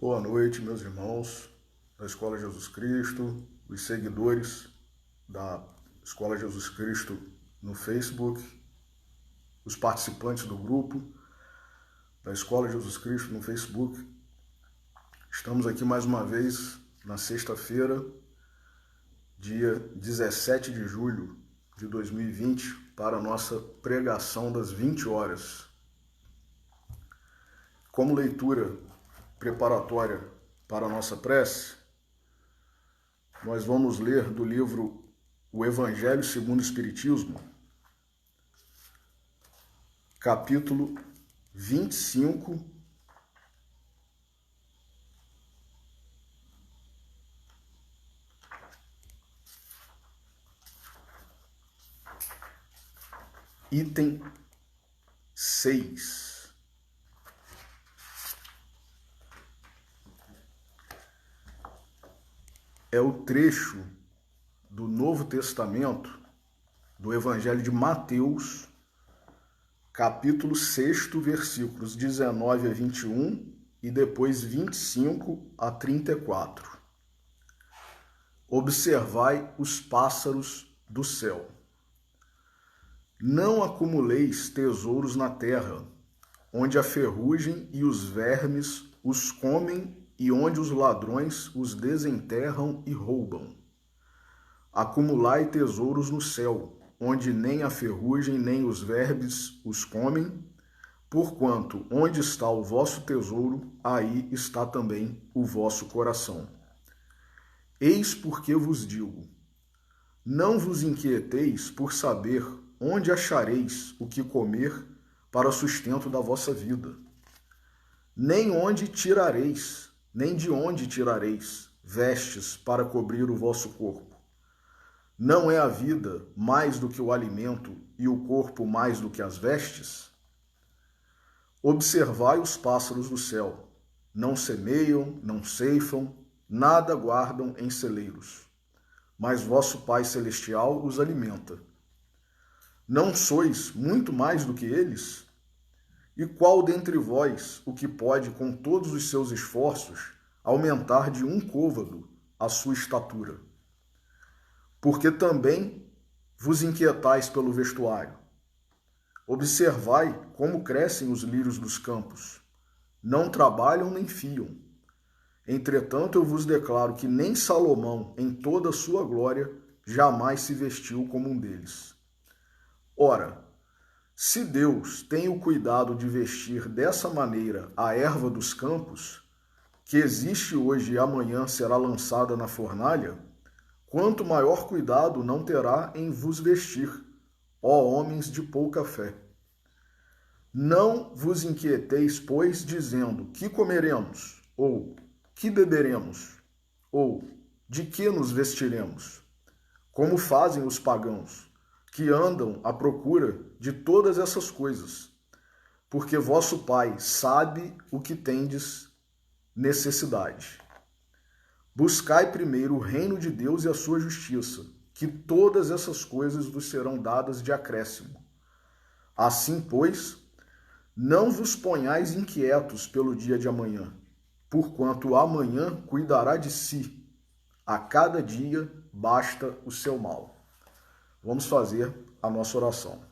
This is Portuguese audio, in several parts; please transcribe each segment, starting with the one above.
Boa noite, meus irmãos da Escola Jesus Cristo, os seguidores da Escola Jesus Cristo no Facebook, os participantes do grupo da Escola Jesus Cristo no Facebook. Estamos aqui mais uma vez na sexta-feira, dia 17 de julho de 2020, para a nossa pregação das 20 horas. Como leitura preparatória para a nossa prece, nós vamos ler do livro O Evangelho segundo o Espiritismo, capítulo 25, item 6. É o trecho do Novo Testamento do Evangelho de Mateus, capítulo 6, versículos 19 a 21 e depois 25 a 34. Observai os pássaros do céu. Não acumuleis tesouros na terra, onde a ferrugem e os vermes os comem e onde os ladrões os desenterram e roubam. Acumulai tesouros no céu, onde nem a ferrugem nem os vermes os comem, porquanto onde está o vosso tesouro, aí está também o vosso coração. Eis porque vos digo, não vos inquieteis por saber onde achareis o que comer para o sustento da vossa vida, nem de onde tirareis vestes para cobrir o vosso corpo. Não é a vida mais do que o alimento e o corpo mais do que as vestes? Observai os pássaros do céu. Não semeiam, não ceifam, nada guardam em celeiros, mas vosso Pai Celestial os alimenta. Não sois muito mais do que eles? E qual dentre vós o que pode, com todos os seus esforços, aumentar de 1 côvado a sua estatura? Porque também vos inquietais pelo vestuário. Observai como crescem os lírios dos campos. Não trabalham nem fiam. Entretanto, eu vos declaro que nem Salomão, em toda a sua glória, jamais se vestiu como um deles. Ora, se Deus tem o cuidado de vestir dessa maneira a erva dos campos, que existe hoje e amanhã será lançada na fornalha, quanto maior cuidado não terá em vos vestir, ó homens de pouca fé. Não vos inquieteis, pois, dizendo, que comeremos, ou que beberemos, ou de que nos vestiremos, como fazem os pagãos, que andam à procura de todas essas coisas, porque vosso Pai sabe o que tendes necessidade. Buscai primeiro o reino de Deus e a sua justiça, que todas essas coisas vos serão dadas de acréscimo. Assim, pois, não vos ponhais inquietos pelo dia de amanhã, porquanto amanhã cuidará de si. A cada dia basta o seu mal. Vamos fazer a nossa oração.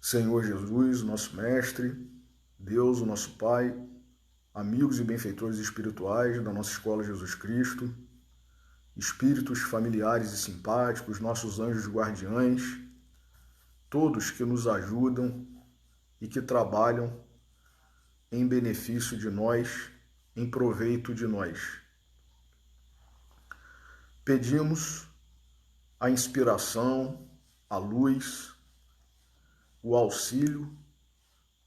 Senhor Jesus, nosso Mestre, Deus, o nosso Pai, amigos e benfeitores espirituais da nossa Escola Jesus Cristo, espíritos familiares e simpáticos, nossos anjos guardiães, todos que nos ajudam e que trabalham em benefício de nós, em proveito de nós. Pedimos a inspiração, a luz, o auxílio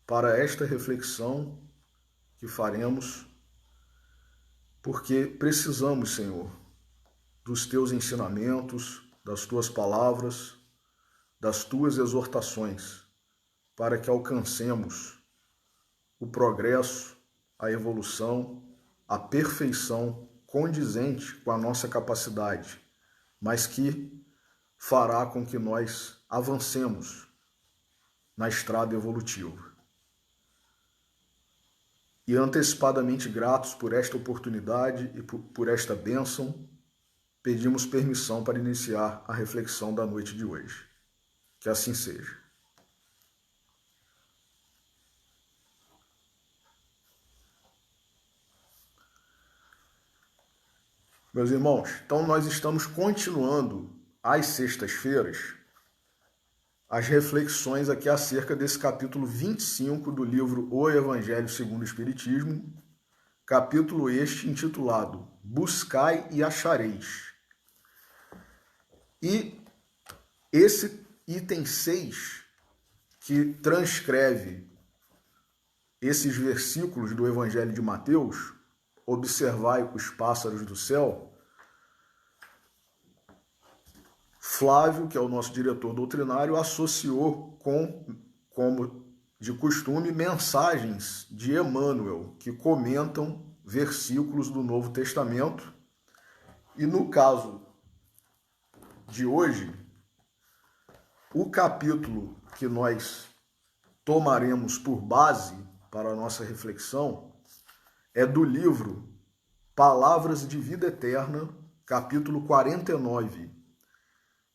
para esta reflexão que faremos, porque precisamos, Senhor, dos teus ensinamentos, das tuas palavras, das tuas exortações, para que alcancemos o progresso, a evolução, a perfeição condizente com a nossa capacidade, mas que fará com que nós avancemos na estrada evolutiva. e antecipadamente gratos por esta oportunidade e por esta bênção, pedimos permissão para iniciar a reflexão da noite de hoje. Que assim seja. Meus irmãos, então nós estamos continuando às sextas-feiras as reflexões aqui acerca desse capítulo 25 do livro O Evangelho segundo o Espiritismo, capítulo este intitulado Buscai e Achareis. E esse item 6, que transcreve esses versículos do Evangelho de Mateus, observai os pássaros do céu, Flávio, que é o nosso diretor doutrinário, associou como de costume, mensagens de Emmanuel, que comentam versículos do Novo Testamento. E no caso de hoje, o capítulo que nós tomaremos por base para a nossa reflexão é do livro Palavras de Vida Eterna, capítulo 49,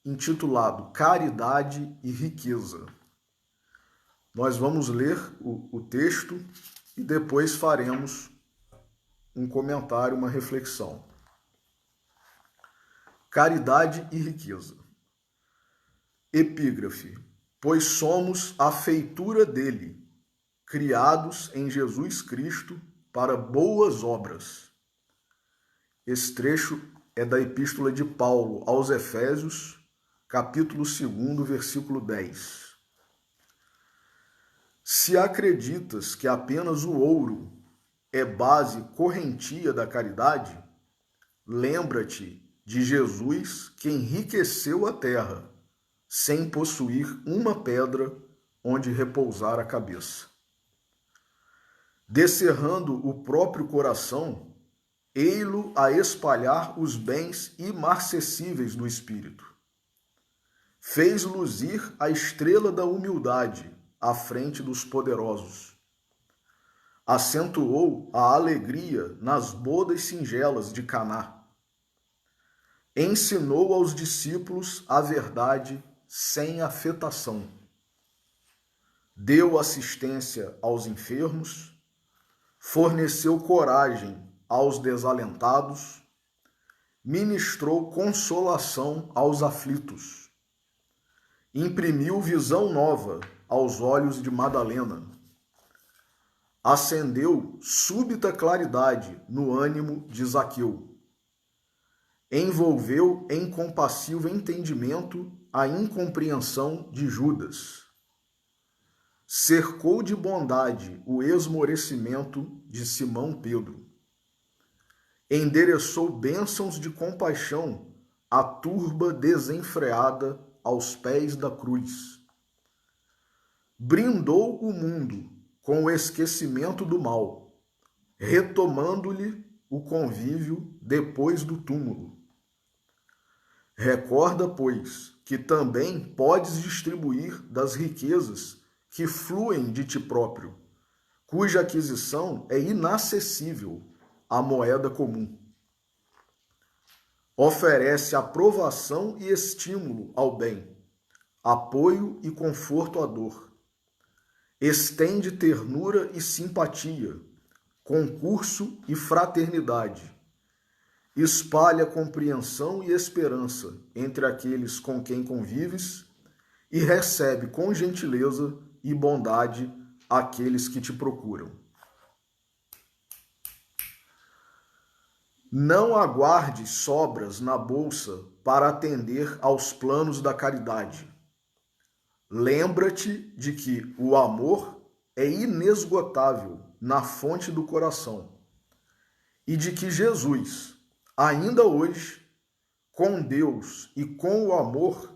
intitulado Caridade e Riqueza. Nós vamos ler o texto e depois faremos um comentário, uma reflexão. Caridade e riqueza. Epígrafe. Pois somos a feitura dele, criados em Jesus Cristo para boas obras. Esse trecho é da Epístola de Paulo aos Efésios, capítulo 2, versículo 10. Se acreditas que apenas o ouro é base correntia da caridade, lembra-te de Jesus que enriqueceu a terra, sem possuir uma pedra onde repousar a cabeça. Descerrando o próprio coração, ei-lo a espalhar os bens imarcessíveis do Espírito. Fez luzir a estrela da humildade à frente dos poderosos. Acentuou a alegria nas bodas singelas de Caná. Ensinou aos discípulos a verdade sem afetação. Deu assistência aos enfermos, forneceu coragem aos desalentados, ministrou consolação aos aflitos. Imprimiu visão nova aos olhos de Madalena. Acendeu súbita claridade no ânimo de Zaqueu. Envolveu em compassivo entendimento a incompreensão de Judas. Cercou de bondade o esmorecimento de Simão Pedro. Endereçou bênçãos de compaixão à turba desenfreada aos pés da cruz. Brindou o mundo com o esquecimento do mal, retomando-lhe o convívio depois do túmulo. Recorda, pois, que também podes distribuir das riquezas que fluem de ti próprio, cuja aquisição é inacessível à moeda comum. Oferece aprovação e estímulo ao bem, apoio e conforto à dor. Estende ternura e simpatia, concurso e fraternidade. Espalha compreensão e esperança entre aqueles com quem convives e recebe com gentileza e bondade aqueles que te procuram. Não aguarde sobras na bolsa para atender aos planos da caridade. Lembra-te de que o amor é inesgotável na fonte do coração e de que Jesus, ainda hoje, com Deus e com o amor,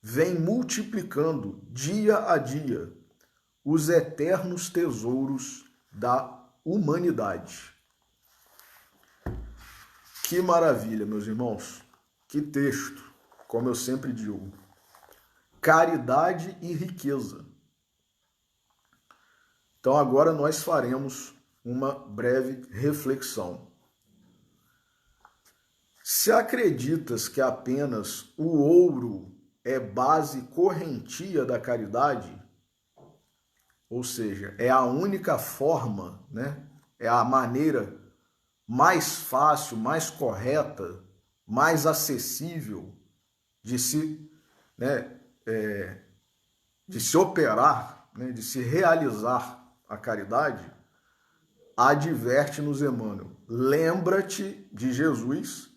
vem multiplicando dia a dia os eternos tesouros da humanidade. Que maravilha, meus irmãos! Que texto, como eu sempre digo. Caridade e riqueza. Então agora nós faremos uma breve reflexão. Se acreditas que apenas o ouro é base correntia da caridade, ou seja, é a única forma, né? É a maneira mais fácil, mais correta, mais acessível de se, né, de se operar, né, de se realizar a caridade, adverte-nos Emmanuel. Lembra-te de Jesus,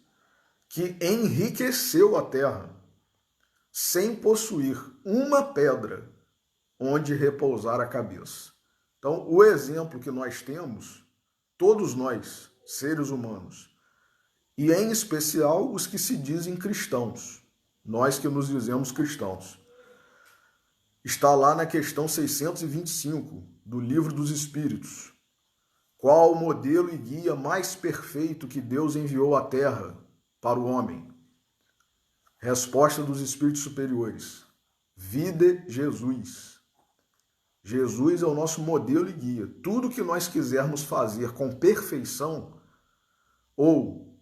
que enriqueceu a terra sem possuir uma pedra onde repousar a cabeça. Então, o exemplo que nós temos, todos nós, seres humanos, e em especial os que se dizem cristãos, nós que nos dizemos cristãos, está lá na questão 625 do Livro dos Espíritos. Qual o modelo e guia mais perfeito que Deus enviou à Terra para o homem? Resposta dos Espíritos Superiores: vide Jesus. Jesus é o nosso modelo e guia. Tudo que nós quisermos fazer com perfeição ou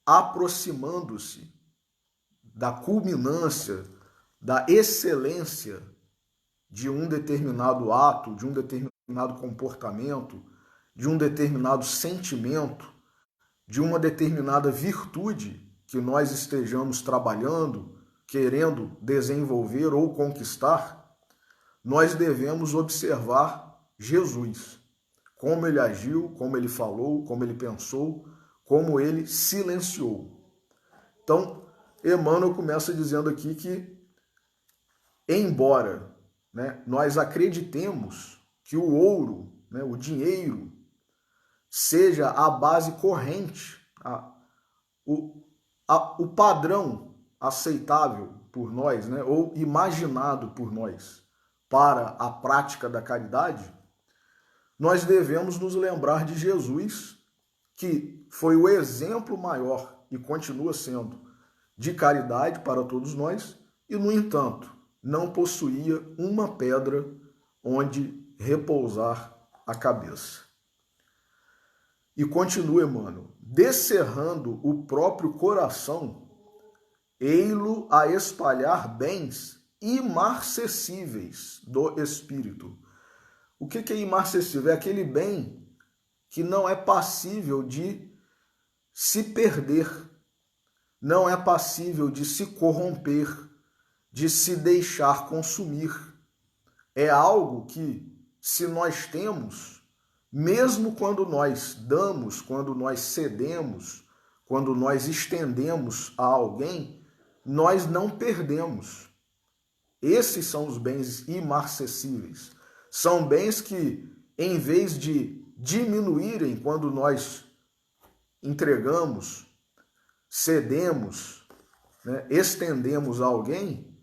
aproximando-se da culminância, da excelência de um determinado ato, de um determinado comportamento, de um determinado sentimento, de uma determinada virtude que nós estejamos trabalhando, querendo desenvolver ou conquistar, nós devemos observar Jesus, como ele agiu, como ele falou, como ele pensou, como ele silenciou. Então, Emmanuel começa dizendo aqui que, embora, né, nós acreditemos que o ouro, né, o dinheiro, seja a base corrente, o padrão aceitável por nós, né, ou imaginado por nós para a prática da caridade, nós devemos nos lembrar de Jesus, que foi o exemplo maior e continua sendo de caridade para todos nós, e, no entanto, não possuía uma pedra onde repousar a cabeça. E continua Emmanuel: descerrando o próprio coração, ei-lo a espalhar bens imarcessíveis do espírito. O que é imarcessível? É aquele bem que não é passível de se perder, não é passível de se corromper, de se deixar consumir. É algo que, se nós temos, mesmo quando nós damos, quando nós cedemos, quando nós estendemos a alguém, nós não perdemos. Esses são os bens imarcessíveis. São bens que, em vez de diminuírem quando nós entregamos, cedemos, né, estendemos a alguém,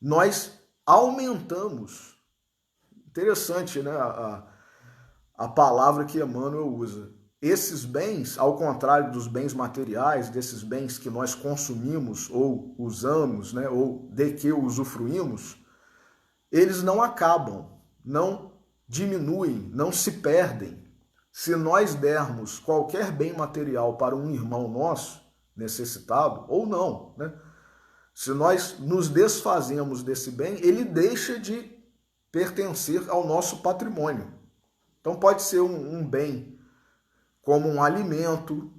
nós aumentamos. Interessante, né, a palavra que Emmanuel usa. Esses bens, ao contrário dos bens materiais, desses bens que nós consumimos ou usamos, né, ou de que usufruímos, eles não acabam, não diminuem, não se perdem. Se nós dermos qualquer bem material para um irmão nosso necessitado, ou não, né? Se nós nos desfazemos desse bem, ele deixa de pertencer ao nosso patrimônio. Então pode ser um bem como um alimento,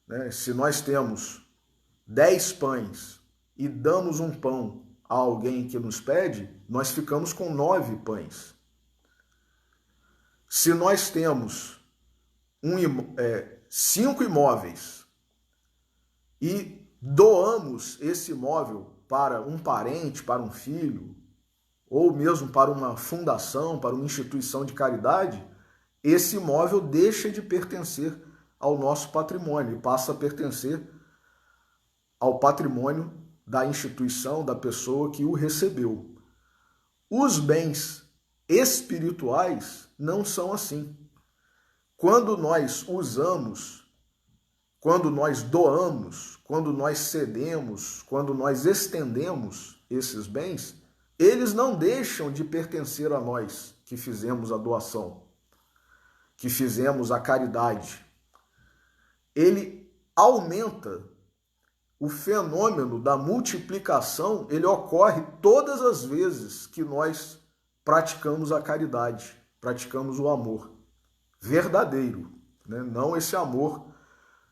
né? Se nós temos 10 pães e damos um pão a alguém que nos pede, nós ficamos com 9 pães. Se nós temos 5 imóveis e doamos esse imóvel para um parente, para um filho, ou mesmo para uma fundação, para uma instituição de caridade, esse imóvel deixa de pertencer ao nosso patrimônio e passa a pertencer ao patrimônio da instituição, da pessoa que o recebeu. Os bens espirituais não são assim. Quando nós usamos, quando nós doamos, quando nós cedemos, quando nós estendemos esses bens, eles não deixam de pertencer a nós que fizemos a doação, que fizemos a caridade, ele aumenta. O fenômeno da multiplicação, ele ocorre todas as vezes que nós praticamos a caridade, praticamos o amor verdadeiro, né? Não esse amor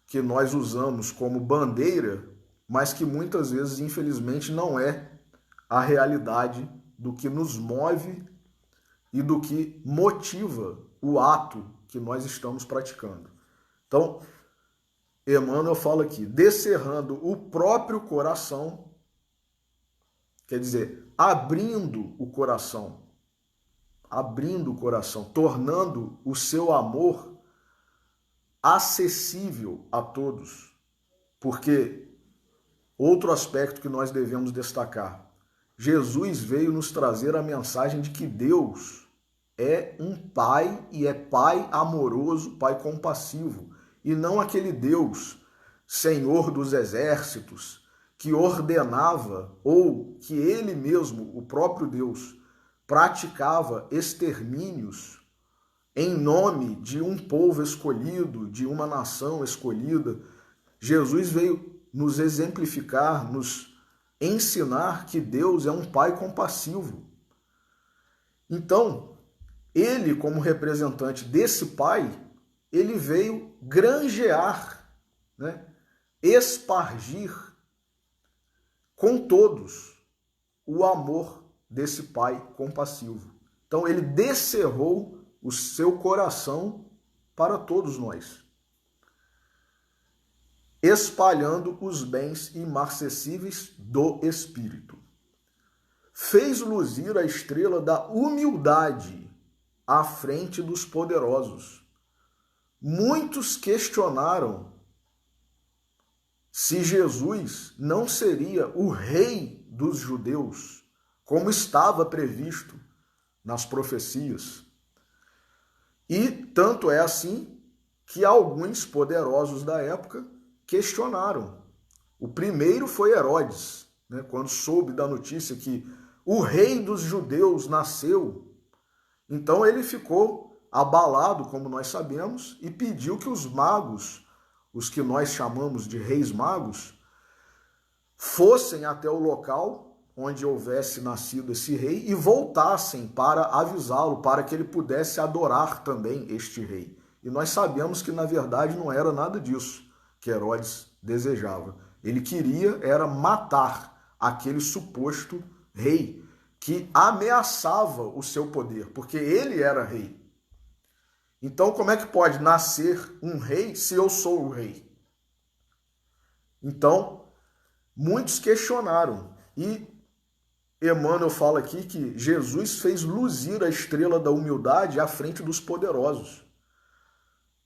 que nós usamos como bandeira, mas que muitas vezes, infelizmente, não é a realidade do que nos move e do que motiva o ato que nós estamos praticando. Então, Emmanuel fala aqui, descerrando o próprio coração, quer dizer, abrindo o coração, tornando o seu amor acessível a todos. Porque outro aspecto que nós devemos destacar, Jesus veio nos trazer a mensagem de que Deus é um Pai e é Pai amoroso, Pai compassivo, e não aquele Deus, Senhor dos exércitos, que ordenava ou que ele mesmo, o próprio Deus, praticava extermínios em nome de um povo escolhido, de uma nação escolhida. Jesus veio nos exemplificar, nos ensinar que Deus é um Pai compassivo. Então, ele, como representante desse Pai, ele veio granjear, né? Espargir com todos o amor desse Pai compassivo. Então ele descerrou o seu coração para todos nós, espalhando os bens imarcessíveis do Espírito. Fez luzir a estrela da humildade à frente dos poderosos. Muitos questionaram se Jesus não seria o rei dos judeus, como estava previsto nas profecias. E tanto é assim que alguns poderosos da época questionaram. O primeiro foi Herodes, né, quando soube da notícia que o rei dos judeus nasceu. Então ele ficou abalado, como nós sabemos, e pediu que os magos, os que nós chamamos de reis magos, fossem até o local onde houvesse nascido esse rei e voltassem para avisá-lo, para que ele pudesse adorar também este rei. E nós sabemos que, na verdade, não era nada disso que Herodes desejava. Ele queria era matar aquele suposto rei que ameaçava o seu poder, porque ele era rei. Então, como é que pode nascer um rei se eu sou o rei? Então, muitos questionaram. E Emmanuel fala aqui que Jesus fez luzir a estrela da humildade à frente dos poderosos.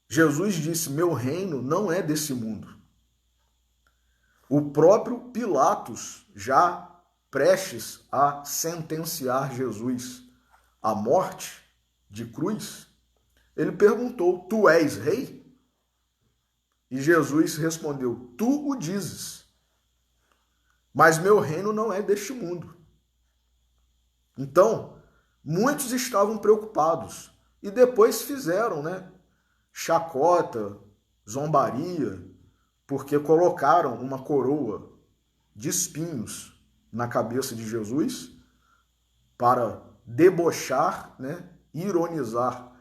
Jesus disse, meu reino não é desse mundo. O próprio Pilatos, já prestes a sentenciar Jesus à morte de cruz, ele perguntou, tu és rei? E Jesus respondeu, tu o dizes, mas meu reino não é deste mundo. Então, muitos estavam preocupados e depois fizeram, chacota, zombaria, porque colocaram uma coroa de espinhos na cabeça de Jesus para debochar, ironizar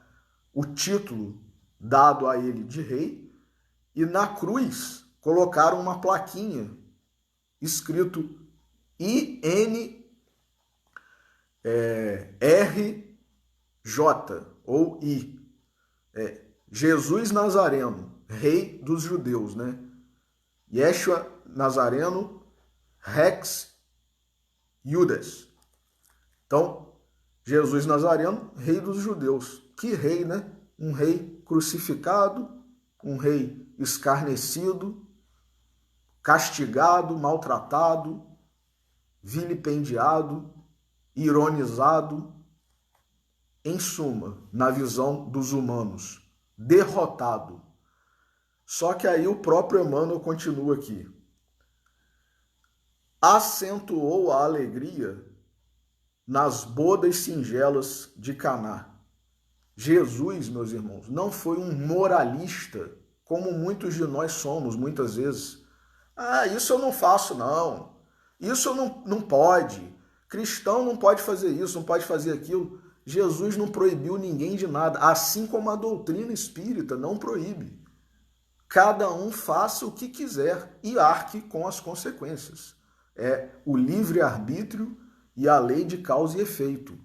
o título dado a ele de rei, e na cruz colocaram uma plaquinha escrito INRJ ou I. Jesus Nazareno, rei dos judeus, Yeshua Nazareno Rex Judas. Então, Jesus Nazareno, rei dos judeus. Que rei, Um rei crucificado, um rei escarnecido, castigado, maltratado, vilipendiado, ironizado, em suma, na visão dos humanos, derrotado. Só que aí o próprio Emmanuel continua aqui. Acentuou a alegria nas bodas singelas de Caná. Jesus, meus irmãos, não foi um moralista, como muitos de nós somos, muitas vezes. Ah, isso eu não faço, não. Isso não pode. Cristão não pode fazer isso, não pode fazer aquilo. Jesus não proibiu ninguém de nada, assim como a doutrina espírita não proíbe. Cada um faça o que quiser e arque com as consequências. É o livre-arbítrio e a lei de causa e efeito.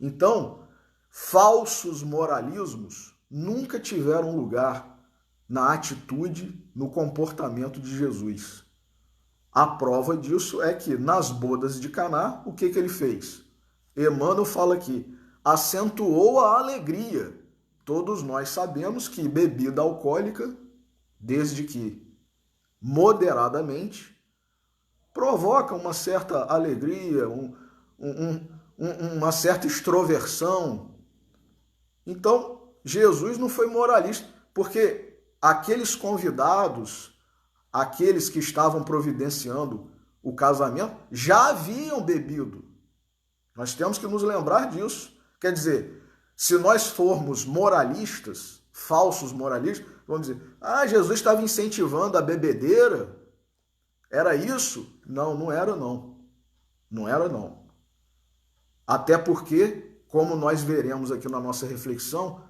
Então, falsos moralismos nunca tiveram lugar na atitude, no comportamento de Jesus. A prova disso é que nas bodas de Caná, o que ele fez? Emmanuel fala aqui, acentuou a alegria. Todos nós sabemos que bebida alcoólica, desde que moderadamente, provoca uma certa alegria, uma certa extroversão. Então, Jesus não foi moralista, porque aqueles convidados, aqueles que estavam providenciando o casamento, já haviam bebido. Nós temos que nos lembrar disso. Quer dizer, se nós formos moralistas, falsos moralistas, vamos dizer, Jesus estava incentivando a bebedeira, era isso? Não, não era não. Não era não. Até porque, como nós veremos aqui na nossa reflexão,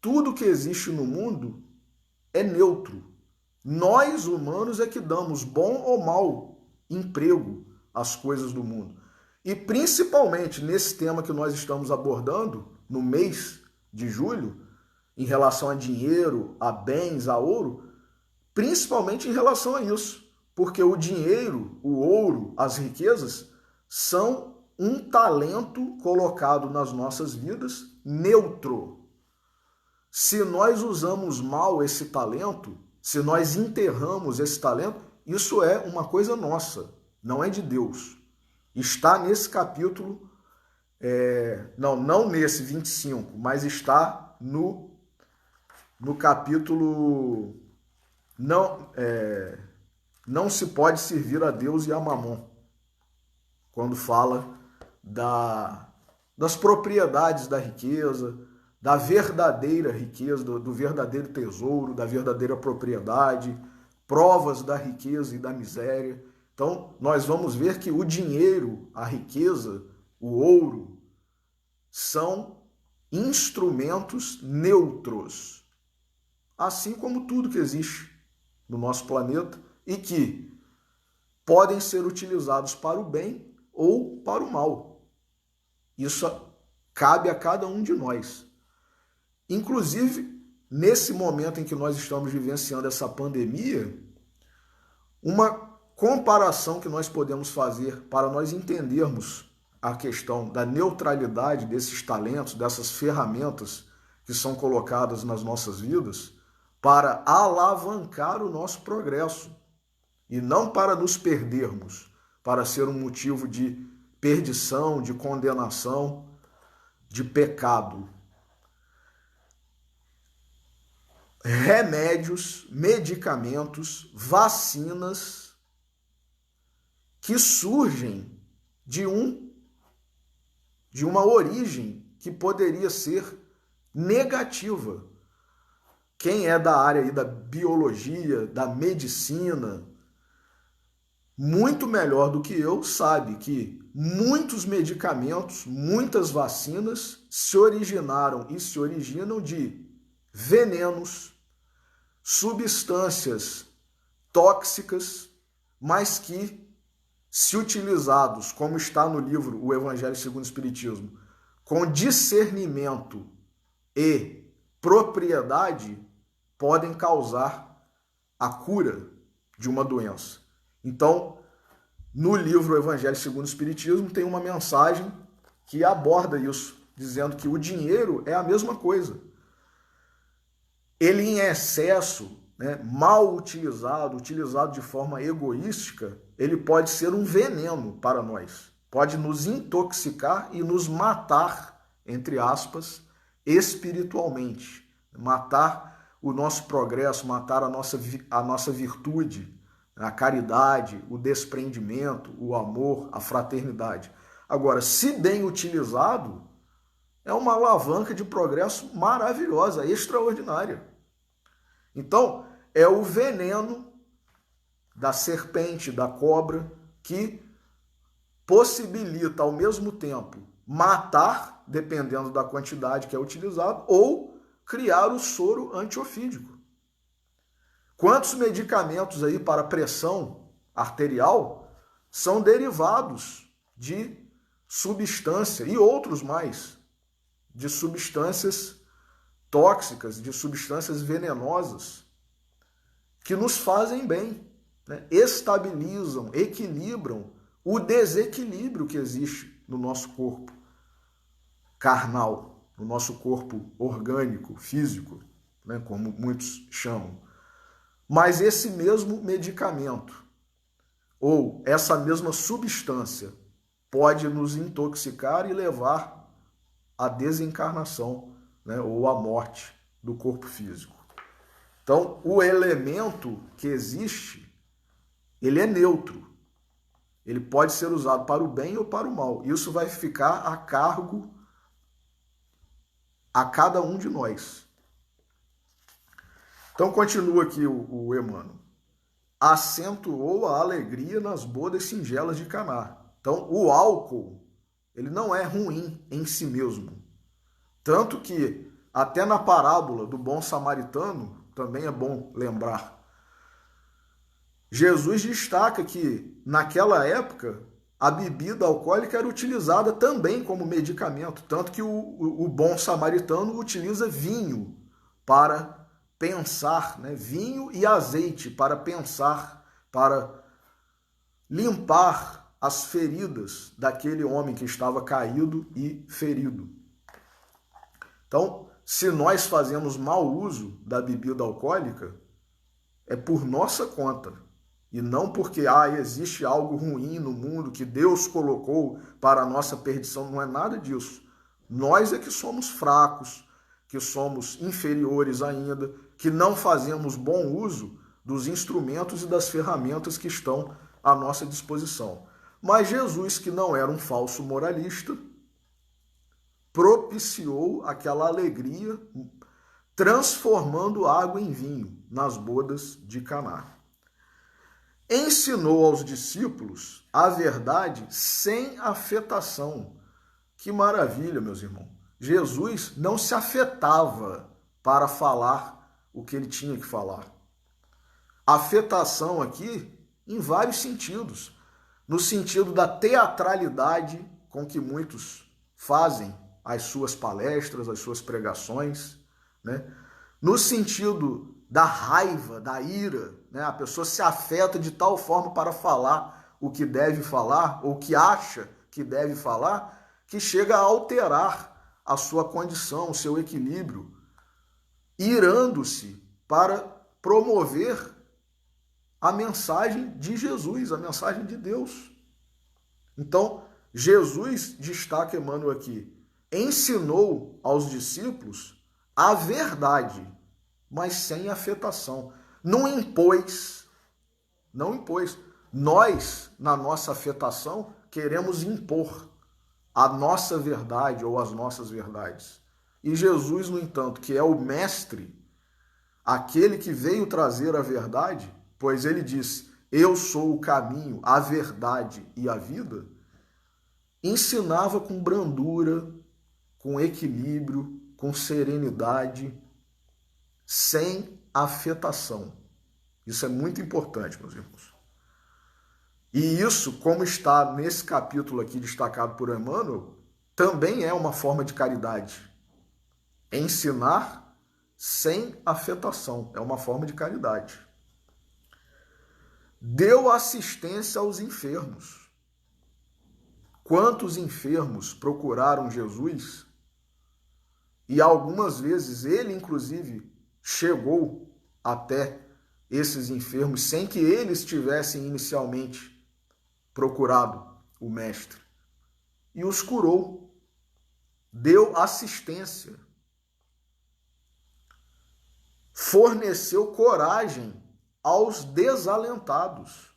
tudo que existe no mundo é neutro. Nós, humanos, é que damos bom ou mau emprego às coisas do mundo. E principalmente nesse tema que nós estamos abordando, no mês de julho, em relação a dinheiro, a bens, a ouro, principalmente em relação a isso. Porque o dinheiro, o ouro, as riquezas são um talento colocado nas nossas vidas neutro. Se nós usamos mal esse talento, se nós enterramos esse talento, isso é uma coisa nossa, não é de Deus. Está nesse capítulo, não nesse 25, mas está no capítulo não se pode servir a Deus e a Mamon, quando fala das propriedades da riqueza, da verdadeira riqueza, do verdadeiro tesouro, da verdadeira propriedade, provas da riqueza e da miséria. Então, nós vamos ver que o dinheiro, a riqueza, o ouro, são instrumentos neutros, assim como tudo que existe no nosso planeta e que podem ser utilizados para o bem ou para o mal. Isso cabe a cada um de nós. Inclusive, nesse momento em que nós estamos vivenciando essa pandemia, uma comparação que nós podemos fazer para nós entendermos a questão da neutralidade desses talentos, dessas ferramentas que são colocadas nas nossas vidas para alavancar o nosso progresso e não para nos perdermos, para ser um motivo de perdição, de condenação, de pecado. Remédios, medicamentos, vacinas que surgem de uma origem que poderia ser negativa. Quem é da área aí da biologia, da medicina, muito melhor do que eu, sabe que muitos medicamentos, muitas vacinas se originaram e se originam de venenos, substâncias tóxicas, mas que, se utilizados, como está no livro O Evangelho segundo o Espiritismo, com discernimento e propriedade, podem causar a cura de uma doença. Então, no livro O Evangelho segundo o Espiritismo, tem uma mensagem que aborda isso, dizendo que o dinheiro é a mesma coisa. Ele em excesso, mal utilizado, utilizado de forma egoística, ele pode ser um veneno para nós. Pode nos intoxicar e nos matar, entre aspas, espiritualmente. Matar o nosso progresso, matar a nossa virtude, a caridade, o desprendimento, o amor, a fraternidade. Agora, se bem utilizado, é uma alavanca de progresso maravilhosa, extraordinária. Então, é o veneno da serpente, da cobra, que possibilita ao mesmo tempo matar, dependendo da quantidade que é utilizado, ou criar o soro antiofídico. Quantos medicamentos aí para pressão arterial são derivados de substância, e outros mais, de substâncias tóxicas, de substâncias venenosas, que nos fazem bem, né? Estabilizam, equilibram o desequilíbrio que existe no nosso corpo carnal, no nosso corpo orgânico, físico, né? Como muitos chamam. Mas esse mesmo medicamento, ou essa mesma substância, pode nos intoxicar e levar à desencarnação, né? Ou à morte do corpo físico. Então, o elemento que existe, ele é neutro. Ele pode ser usado para o bem ou para o mal. Isso vai ficar a cargo a cada um de nós. Então, continua aqui o Emmanuel. Acentuou a alegria nas bodas singelas de Caná. Então, o álcool, ele não é ruim em si mesmo. Tanto que, até na parábola do bom samaritano, também é bom lembrar, Jesus destaca que, naquela época, a bebida alcoólica era utilizada também como medicamento, tanto que o bom samaritano utiliza vinho para pensar, né? Vinho e azeite para pensar, para limpar as feridas daquele homem que estava caído e ferido. Então, se nós fazemos mau uso da bebida alcoólica, é por nossa conta. E não porque existe algo ruim no mundo que Deus colocou para a nossa perdição. Não é nada disso. Nós é que somos fracos, que somos inferiores ainda, que não fazemos bom uso dos instrumentos e das ferramentas que estão à nossa disposição. Mas Jesus, que não era um falso moralista, propiciou aquela alegria, transformando água em vinho nas bodas de Caná. Ensinou aos discípulos a verdade sem afetação. Que maravilha, meus irmãos. Jesus não se afetava para falar o que ele tinha que falar. Afetação aqui em vários sentidos. No sentido da teatralidade com que muitos fazem as suas palestras, as suas pregações, né? No sentido da raiva, da ira, né? A pessoa se afeta de tal forma para falar o que deve falar, ou que acha que deve falar, que chega a alterar a sua condição, o seu equilíbrio, irando-se para promover a mensagem de Jesus, a mensagem de Deus. Então, Jesus, destaca Emmanuel aqui, ensinou aos discípulos a verdade, mas sem afetação. Não impôs. Nós, na nossa afetação, queremos impor a nossa verdade ou as nossas verdades. E Jesus, no entanto, que é o mestre, aquele que veio trazer a verdade, pois ele disse, eu sou o caminho, a verdade e a vida, ensinava com brandura, com equilíbrio, com serenidade, sem afetação. Isso é muito importante, meus irmãos. E isso, como está nesse capítulo aqui destacado por Emmanuel, também é uma forma de caridade. Ensinar sem afetação é uma forma de caridade. Deu assistência aos enfermos. Quantos enfermos procuraram Jesus? E algumas vezes ele, inclusive, chegou até esses enfermos sem que eles tivessem inicialmente procurado o Mestre. E os curou. Deu assistência. Forneceu coragem aos desalentados.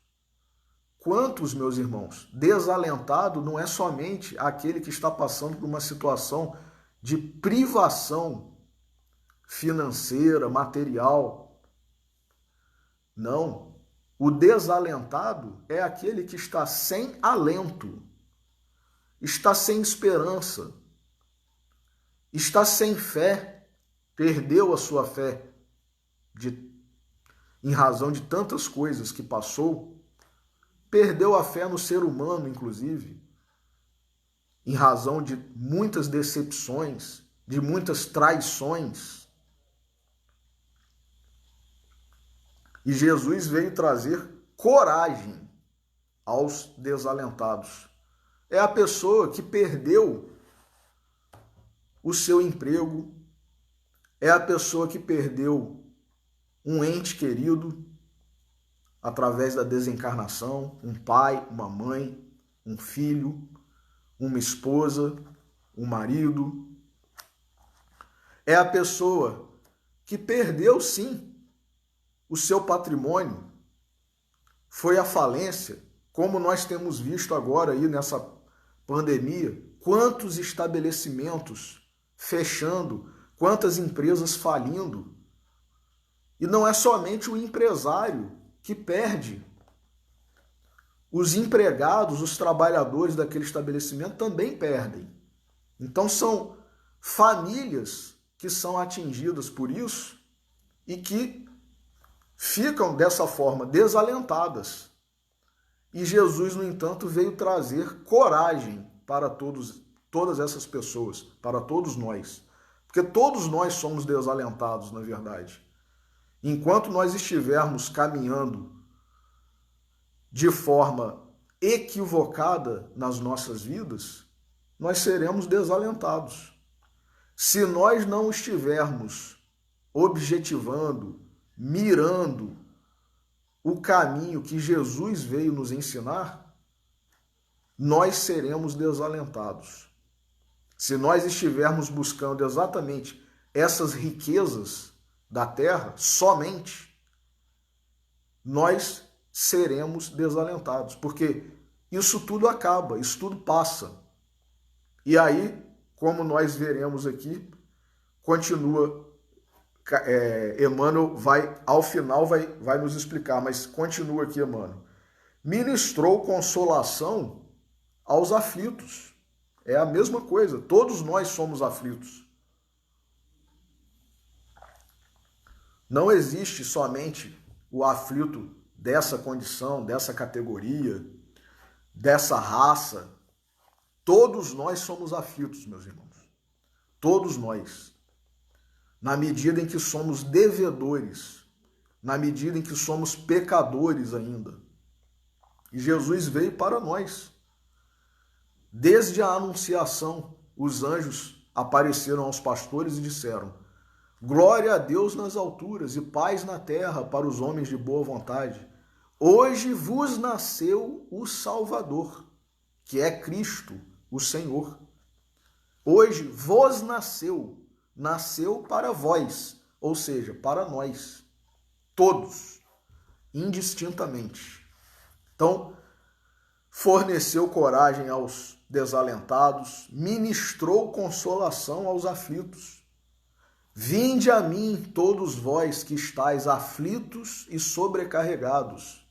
Quantos, meus irmãos? Desalentado não é somente aquele que está passando por uma situação de privação financeira, material. Não. O desalentado é aquele que está sem alento, está sem esperança, está sem fé, perdeu a sua fé em razão de tantas coisas que passou, perdeu a fé no ser humano, inclusive, em razão de muitas decepções, de muitas traições. E Jesus veio trazer coragem aos desalentados. É a pessoa que perdeu o seu emprego, é a pessoa que perdeu um ente querido através da desencarnação, um pai, uma mãe, um filho, uma esposa, um marido. É a pessoa que perdeu, sim, o seu patrimônio, foi à falência, como nós temos visto agora aí nessa pandemia, quantos estabelecimentos fechando, quantas empresas falindo. E não é somente o empresário que perde. Os empregados, os trabalhadores daquele estabelecimento também perdem. Então são famílias que são atingidas por isso e que ficam dessa forma desalentadas. E Jesus, no entanto, veio trazer coragem para todas essas pessoas, para todos nós. Porque todos nós somos desalentados, na verdade. Enquanto nós estivermos caminhando de forma equivocada nas nossas vidas, nós seremos desalentados. Se nós não estivermos objetivando, mirando o caminho que Jesus veio nos ensinar, nós seremos desalentados. Se nós estivermos buscando exatamente essas riquezas da terra, somente, nós seremos desalentados, porque isso tudo acaba, isso tudo passa. E aí, como nós veremos aqui, continua, Emmanuel ao final vai nos explicar, mas continua aqui, Emmanuel. Ministrou consolação aos aflitos. É a mesma coisa, todos nós somos aflitos. Não existe somente o aflito dessa condição, dessa categoria, dessa raça. Todos nós somos aflitos, meus irmãos. Todos nós. Na medida em que somos devedores, na medida em que somos pecadores ainda. E Jesus veio para nós. Desde a anunciação, os anjos apareceram aos pastores e disseram: glória a Deus nas alturas e paz na terra para os homens de boa vontade. Hoje vos nasceu o Salvador, que é Cristo, o Senhor. Hoje vos nasceu para vós, ou seja, para nós, todos, indistintamente. Então, forneceu coragem aos desalentados, ministrou consolação aos aflitos. Vinde a mim, todos vós que estáis aflitos e sobrecarregados,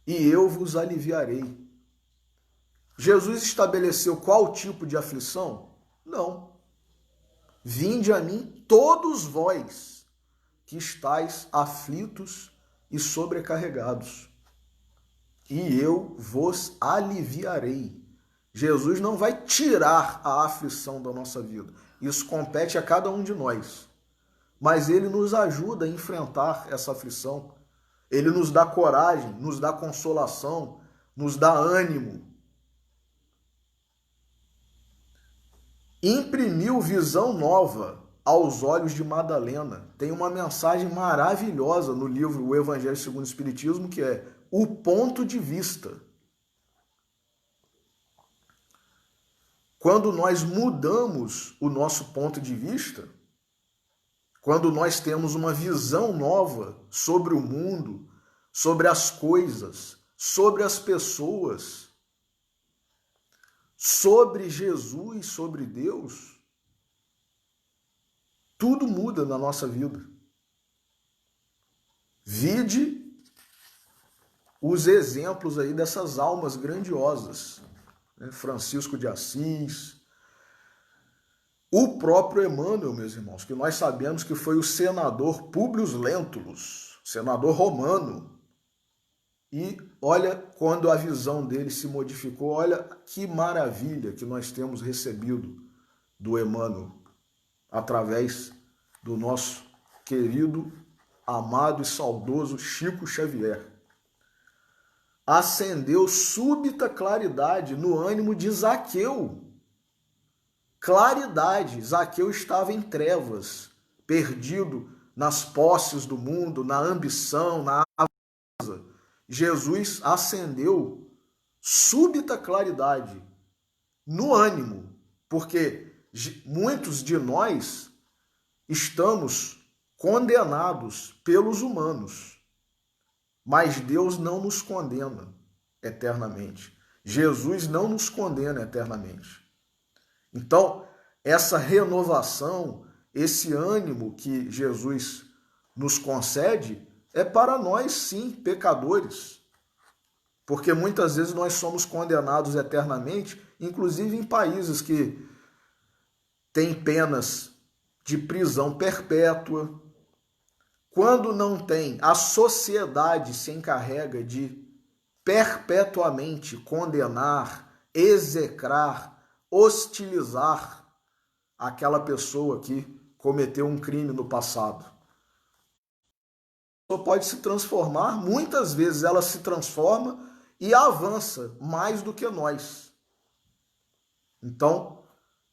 e eu vos aliviarei. Jesus estabeleceu qual tipo de aflição? Não. Vinde a mim, todos vós que estáis aflitos e sobrecarregados, e eu vos aliviarei. Jesus não vai tirar a aflição da nossa vida. Isso compete a cada um de nós. Mas ele nos ajuda a enfrentar essa aflição. Ele nos dá coragem, nos dá consolação, nos dá ânimo. Imprimiu visão nova aos olhos de Madalena. Tem uma mensagem maravilhosa no livro O Evangelho segundo o Espiritismo, que é o ponto de vista. Quando nós mudamos o nosso ponto de vista, quando nós temos uma visão nova sobre o mundo, sobre as coisas, sobre as pessoas, sobre Jesus, sobre Deus, tudo muda na nossa vida. Vide os exemplos aí dessas almas grandiosas, né? Francisco de Assis, o próprio Emmanuel, meus irmãos, que nós sabemos que foi o senador Públio Lentulus, senador romano. E olha quando a visão dele se modificou, olha que maravilha que nós temos recebido do Emmanuel, através do nosso querido, amado e saudoso Chico Xavier. Acendeu súbita claridade no ânimo de Zaqueu. Claridade, Zaqueu estava em trevas, perdido nas posses do mundo, na ambição, na avareza. Jesus acendeu súbita claridade no ânimo, porque muitos de nós estamos condenados pelos humanos, mas Deus não nos condena eternamente. Jesus não nos condena eternamente. Então, essa renovação, esse ânimo que Jesus nos concede é para nós, sim, pecadores. Porque muitas vezes nós somos condenados eternamente, inclusive em países que têm penas de prisão perpétua. Quando não tem, a sociedade se encarrega de perpetuamente condenar, execrar, hostilizar aquela pessoa que cometeu um crime no passado. A pessoa pode se transformar, muitas vezes ela se transforma e avança mais do que nós. Então,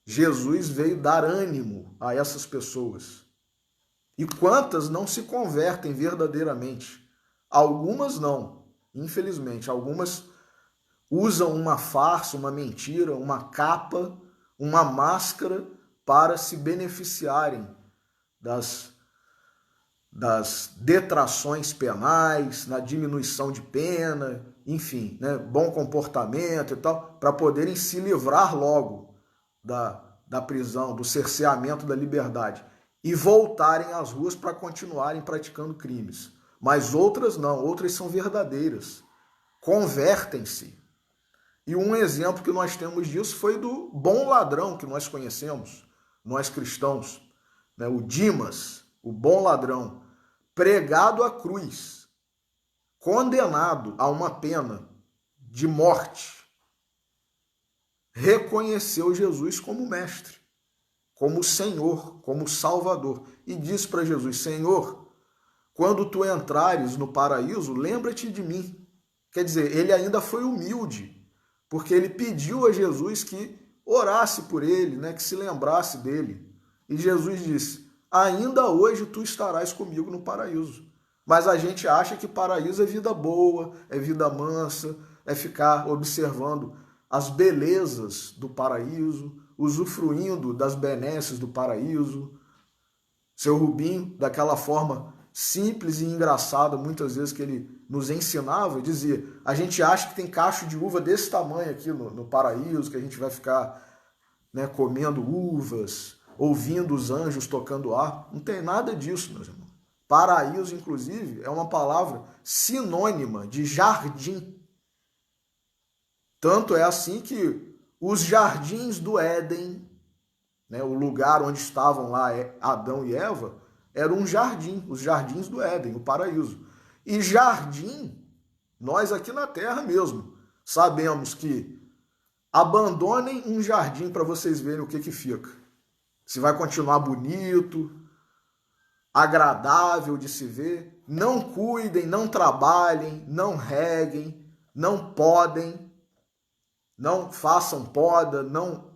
Jesus veio dar ânimo a essas pessoas. E quantas não se convertem verdadeiramente? Algumas não, infelizmente. Algumas usam uma farsa, uma mentira, uma capa, uma máscara para se beneficiarem das detrações penais, na diminuição de pena, enfim, né, bom comportamento e tal, para poderem se livrar logo da prisão, do cerceamento da liberdade e voltarem às ruas para continuarem praticando crimes. Mas outras não, outras são verdadeiras, convertem-se. E um exemplo que nós temos disso foi do bom ladrão que nós conhecemos, nós cristãos, né? O Dimas, o bom ladrão, pregado à cruz, condenado a uma pena de morte, reconheceu Jesus como mestre, como Senhor, como Salvador, e disse para Jesus: Senhor, quando tu entrares no paraíso, lembra-te de mim. Quer dizer, ele ainda foi humilde, porque ele pediu a Jesus que orasse por ele, né, que se lembrasse dele. E Jesus disse: ainda hoje tu estarás comigo no paraíso. Mas a gente acha que paraíso é vida boa, é vida mansa, é ficar observando as belezas do paraíso, usufruindo das benesses do paraíso. Seu Rubinho, daquela forma simples e engraçada, muitas vezes que ele nos ensinava, dizia: a gente acha que tem cacho de uva desse tamanho aqui no paraíso, que a gente vai ficar, né, comendo uvas, ouvindo os anjos tocando harpa. Não tem nada disso, meus irmãos. Paraíso, inclusive, é uma palavra sinônima de jardim. Tanto é assim que os jardins do Éden, né, o lugar onde estavam lá Adão e Eva, era um jardim, os jardins do Éden, o paraíso. E jardim, nós aqui na Terra mesmo, sabemos que abandonem um jardim para vocês verem o que fica. Se vai continuar bonito, agradável de se ver. Não cuidem, não trabalhem, não reguem, não podem, não façam poda, não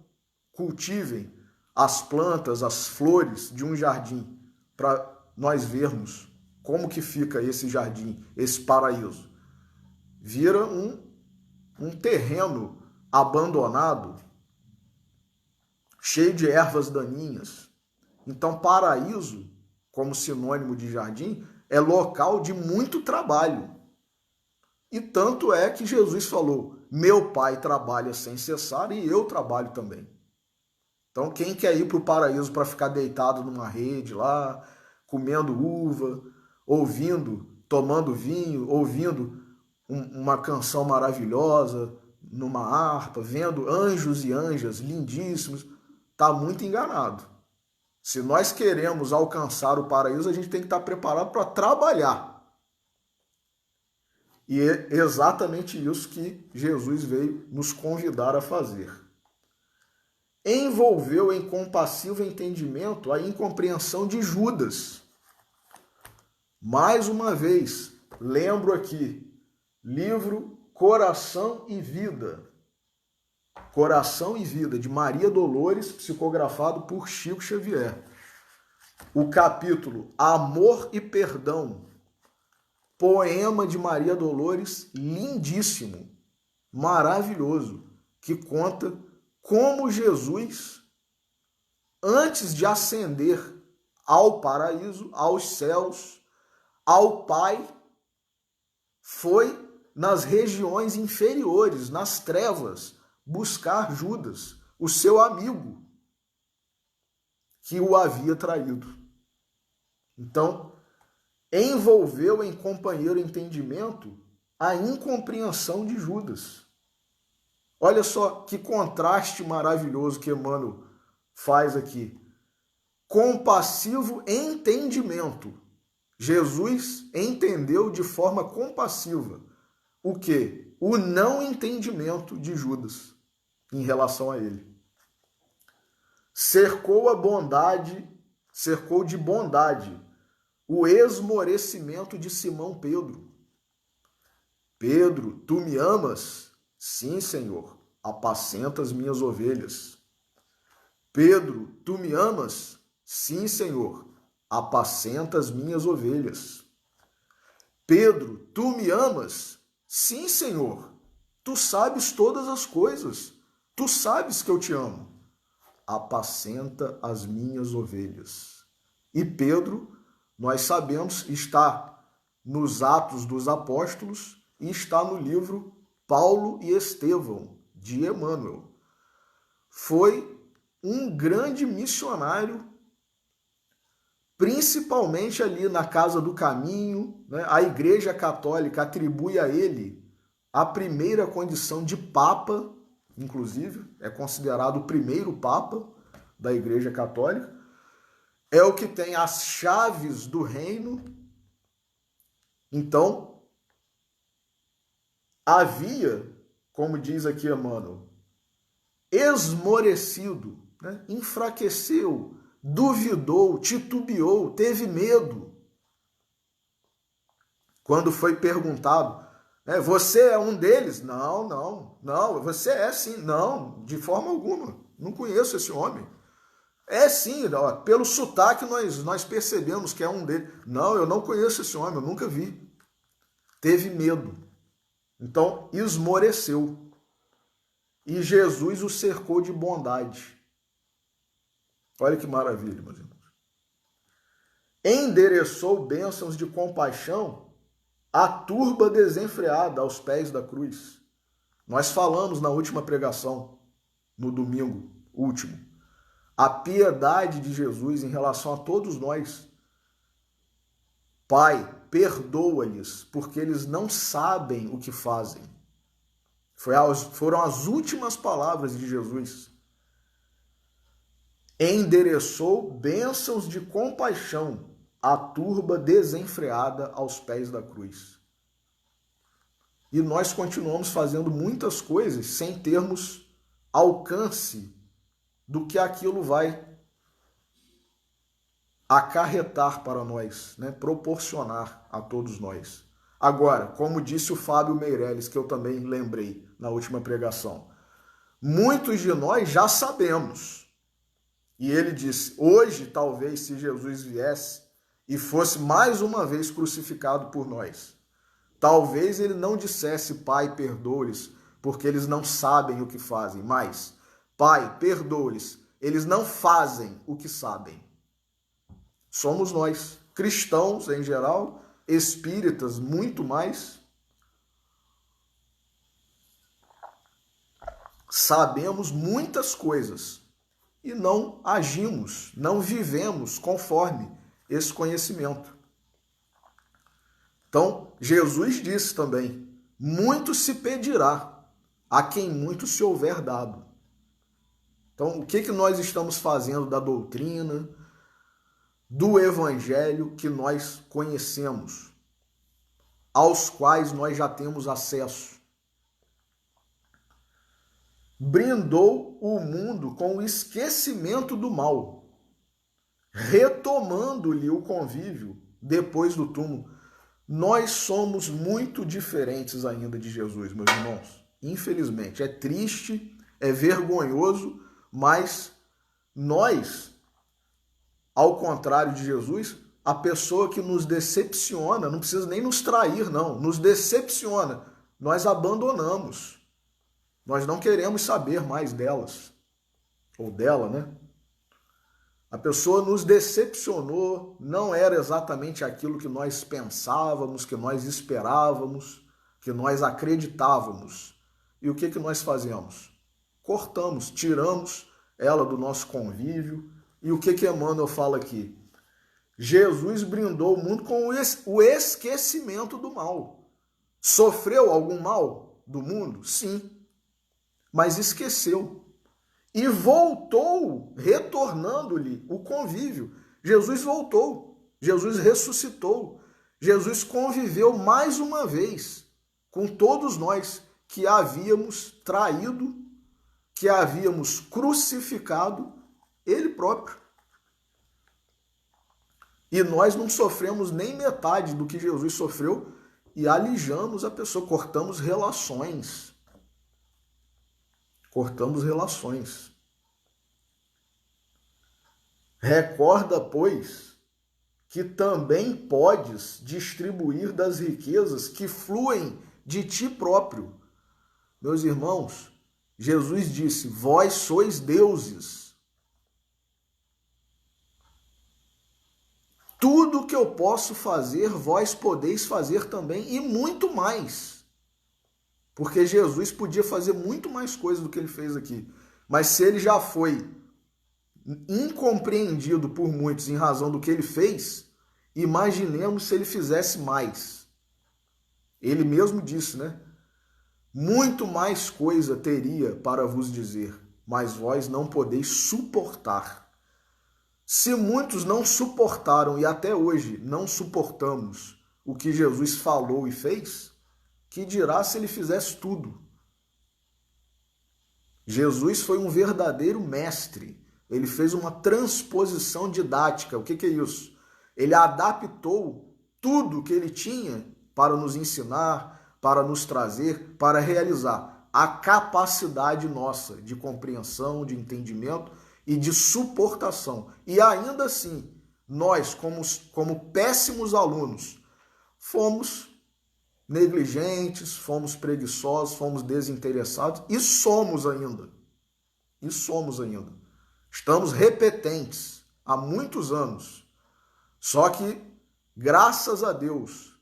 cultivem as plantas, as flores de um jardim, para nós vermos como que fica esse jardim, esse paraíso. Vira um terreno abandonado, cheio de ervas daninhas. Então, paraíso, como sinônimo de jardim, é local de muito trabalho. E tanto é que Jesus falou: meu Pai trabalha sem cessar e eu trabalho também. Então, quem quer ir para o paraíso para ficar deitado numa rede lá, comendo uva, ouvindo, tomando vinho, ouvindo uma canção maravilhosa numa harpa, vendo anjos e anjas lindíssimos, está muito enganado. Se nós queremos alcançar o paraíso, a gente tem que estar preparado para trabalhar. E é exatamente isso que Jesus veio nos convidar a fazer. Envolveu em compassivo entendimento a incompreensão de Judas. Mais uma vez, lembro aqui, livro Coração e Vida. Coração e Vida, de Maria Dolores, psicografado por Chico Xavier. O capítulo Amor e Perdão, poema de Maria Dolores, lindíssimo, maravilhoso, que conta como Jesus, antes de ascender ao paraíso, aos céus, ao Pai, foi nas regiões inferiores, nas trevas, buscar Judas, o seu amigo, que o havia traído. Então, envolveu em companheiro entendimento a incompreensão de Judas. Olha só que contraste maravilhoso que Emmanuel faz aqui. Compassivo entendimento. Jesus entendeu de forma compassiva o quê? O não entendimento de Judas em relação a ele. Cercou de bondade o esmorecimento de Simão Pedro. Pedro, tu me amas? Sim, Senhor, apacenta as minhas ovelhas. Pedro, tu me amas? Sim, Senhor, apacenta as minhas ovelhas. Pedro, tu me amas? Sim, Senhor, tu sabes todas as coisas, tu sabes que eu te amo. Apacenta as minhas ovelhas. E Pedro, nós sabemos, está nos Atos dos Apóstolos e está no livro Paulo e Estevão, de Emmanuel. Foi um grande missionário, principalmente ali na Casa do Caminho, né? A Igreja Católica atribui a ele a primeira condição de Papa, inclusive, é considerado o primeiro Papa da Igreja Católica. É o que tem as chaves do reino. Então, havia, como diz aqui Emmanuel, esmorecido, né? Enfraqueceu, duvidou, titubeou, teve medo. Quando foi perguntado, né, você é um deles? Não, você é sim. Não, de forma alguma, não conheço esse homem. É sim, ó, pelo sotaque nós percebemos que é um deles. Não, eu não conheço esse homem, eu nunca vi. Teve medo. Então, esmoreceu. E Jesus o cercou de bondade. Olha que maravilha, meus irmãos. Endereçou bênçãos de compaixão à turba desenfreada aos pés da cruz. Nós falamos na última pregação, no domingo último, a piedade de Jesus em relação a todos nós. Pai, perdoa-lhes, porque eles não sabem o que fazem. Foram as últimas palavras de Jesus. Endereçou bênçãos de compaixão à turba desenfreada aos pés da cruz. E nós continuamos fazendo muitas coisas sem termos alcance do que aquilo vai acarretar para nós, né? Proporcionar a todos nós. Agora, como disse o Fábio Meirelles, que eu também lembrei na última pregação, muitos de nós já sabemos. E ele disse, hoje, talvez, se Jesus viesse e fosse mais uma vez crucificado por nós, talvez ele não dissesse, Pai, perdoa-lhes, porque eles não sabem o que fazem, mas, Pai, perdoa-lhes, eles não fazem o que sabem. Somos nós, cristãos em geral, espíritas muito mais. Sabemos muitas coisas e não agimos, não vivemos conforme esse conhecimento. Então, Jesus disse também: muito se pedirá a quem muito se houver dado. Então, o que nós estamos fazendo da doutrina, do evangelho que nós conhecemos, aos quais nós já temos acesso? Brindou o mundo com o esquecimento do mal, retomando-lhe o convívio depois do túmulo. Nós somos muito diferentes ainda de Jesus, meus irmãos. Infelizmente, é triste, é vergonhoso, mas nós, ao contrário de Jesus, a pessoa que nos decepciona, não precisa nem nos trair, não, nos decepciona, nós abandonamos. Nós não queremos saber mais delas, ou dela, né? A pessoa nos decepcionou, não era exatamente aquilo que nós pensávamos, que nós esperávamos, que nós acreditávamos. E o que nós fazemos? Cortamos, tiramos ela do nosso convívio. E o que Emmanuel fala aqui? Jesus brindou o mundo com o esquecimento do mal. Sofreu algum mal do mundo? Sim. Mas esqueceu. E voltou, retornando-lhe o convívio. Jesus voltou. Jesus ressuscitou. Jesus conviveu mais uma vez com todos nós que havíamos traído, que havíamos crucificado ele próprio. E nós não sofremos nem metade do que Jesus sofreu e alijamos a pessoa, cortamos relações. Cortamos relações. Recorda, pois, que também podes distribuir das riquezas que fluem de ti próprio. Meus irmãos, Jesus disse: vós sois deuses. Tudo que eu posso fazer, vós podeis fazer também, e muito mais. Porque Jesus podia fazer muito mais coisas do que ele fez aqui. Mas se ele já foi incompreendido por muitos em razão do que ele fez, imaginemos se ele fizesse mais. Ele mesmo disse, né? Muito mais coisa teria para vos dizer, mas vós não podeis suportar. Se muitos não suportaram e até hoje não suportamos o que Jesus falou e fez, que dirá se ele fizesse tudo? Jesus foi um verdadeiro mestre. Ele fez uma transposição didática. O que é isso? Ele adaptou tudo que ele tinha para nos ensinar, para nos trazer, para realizar a capacidade nossa de compreensão, de entendimento e de suportação. E ainda assim, nós, como péssimos alunos, fomos negligentes, fomos preguiçosos, fomos desinteressados e somos ainda. Estamos repetentes há muitos anos. Só que, graças a Deus,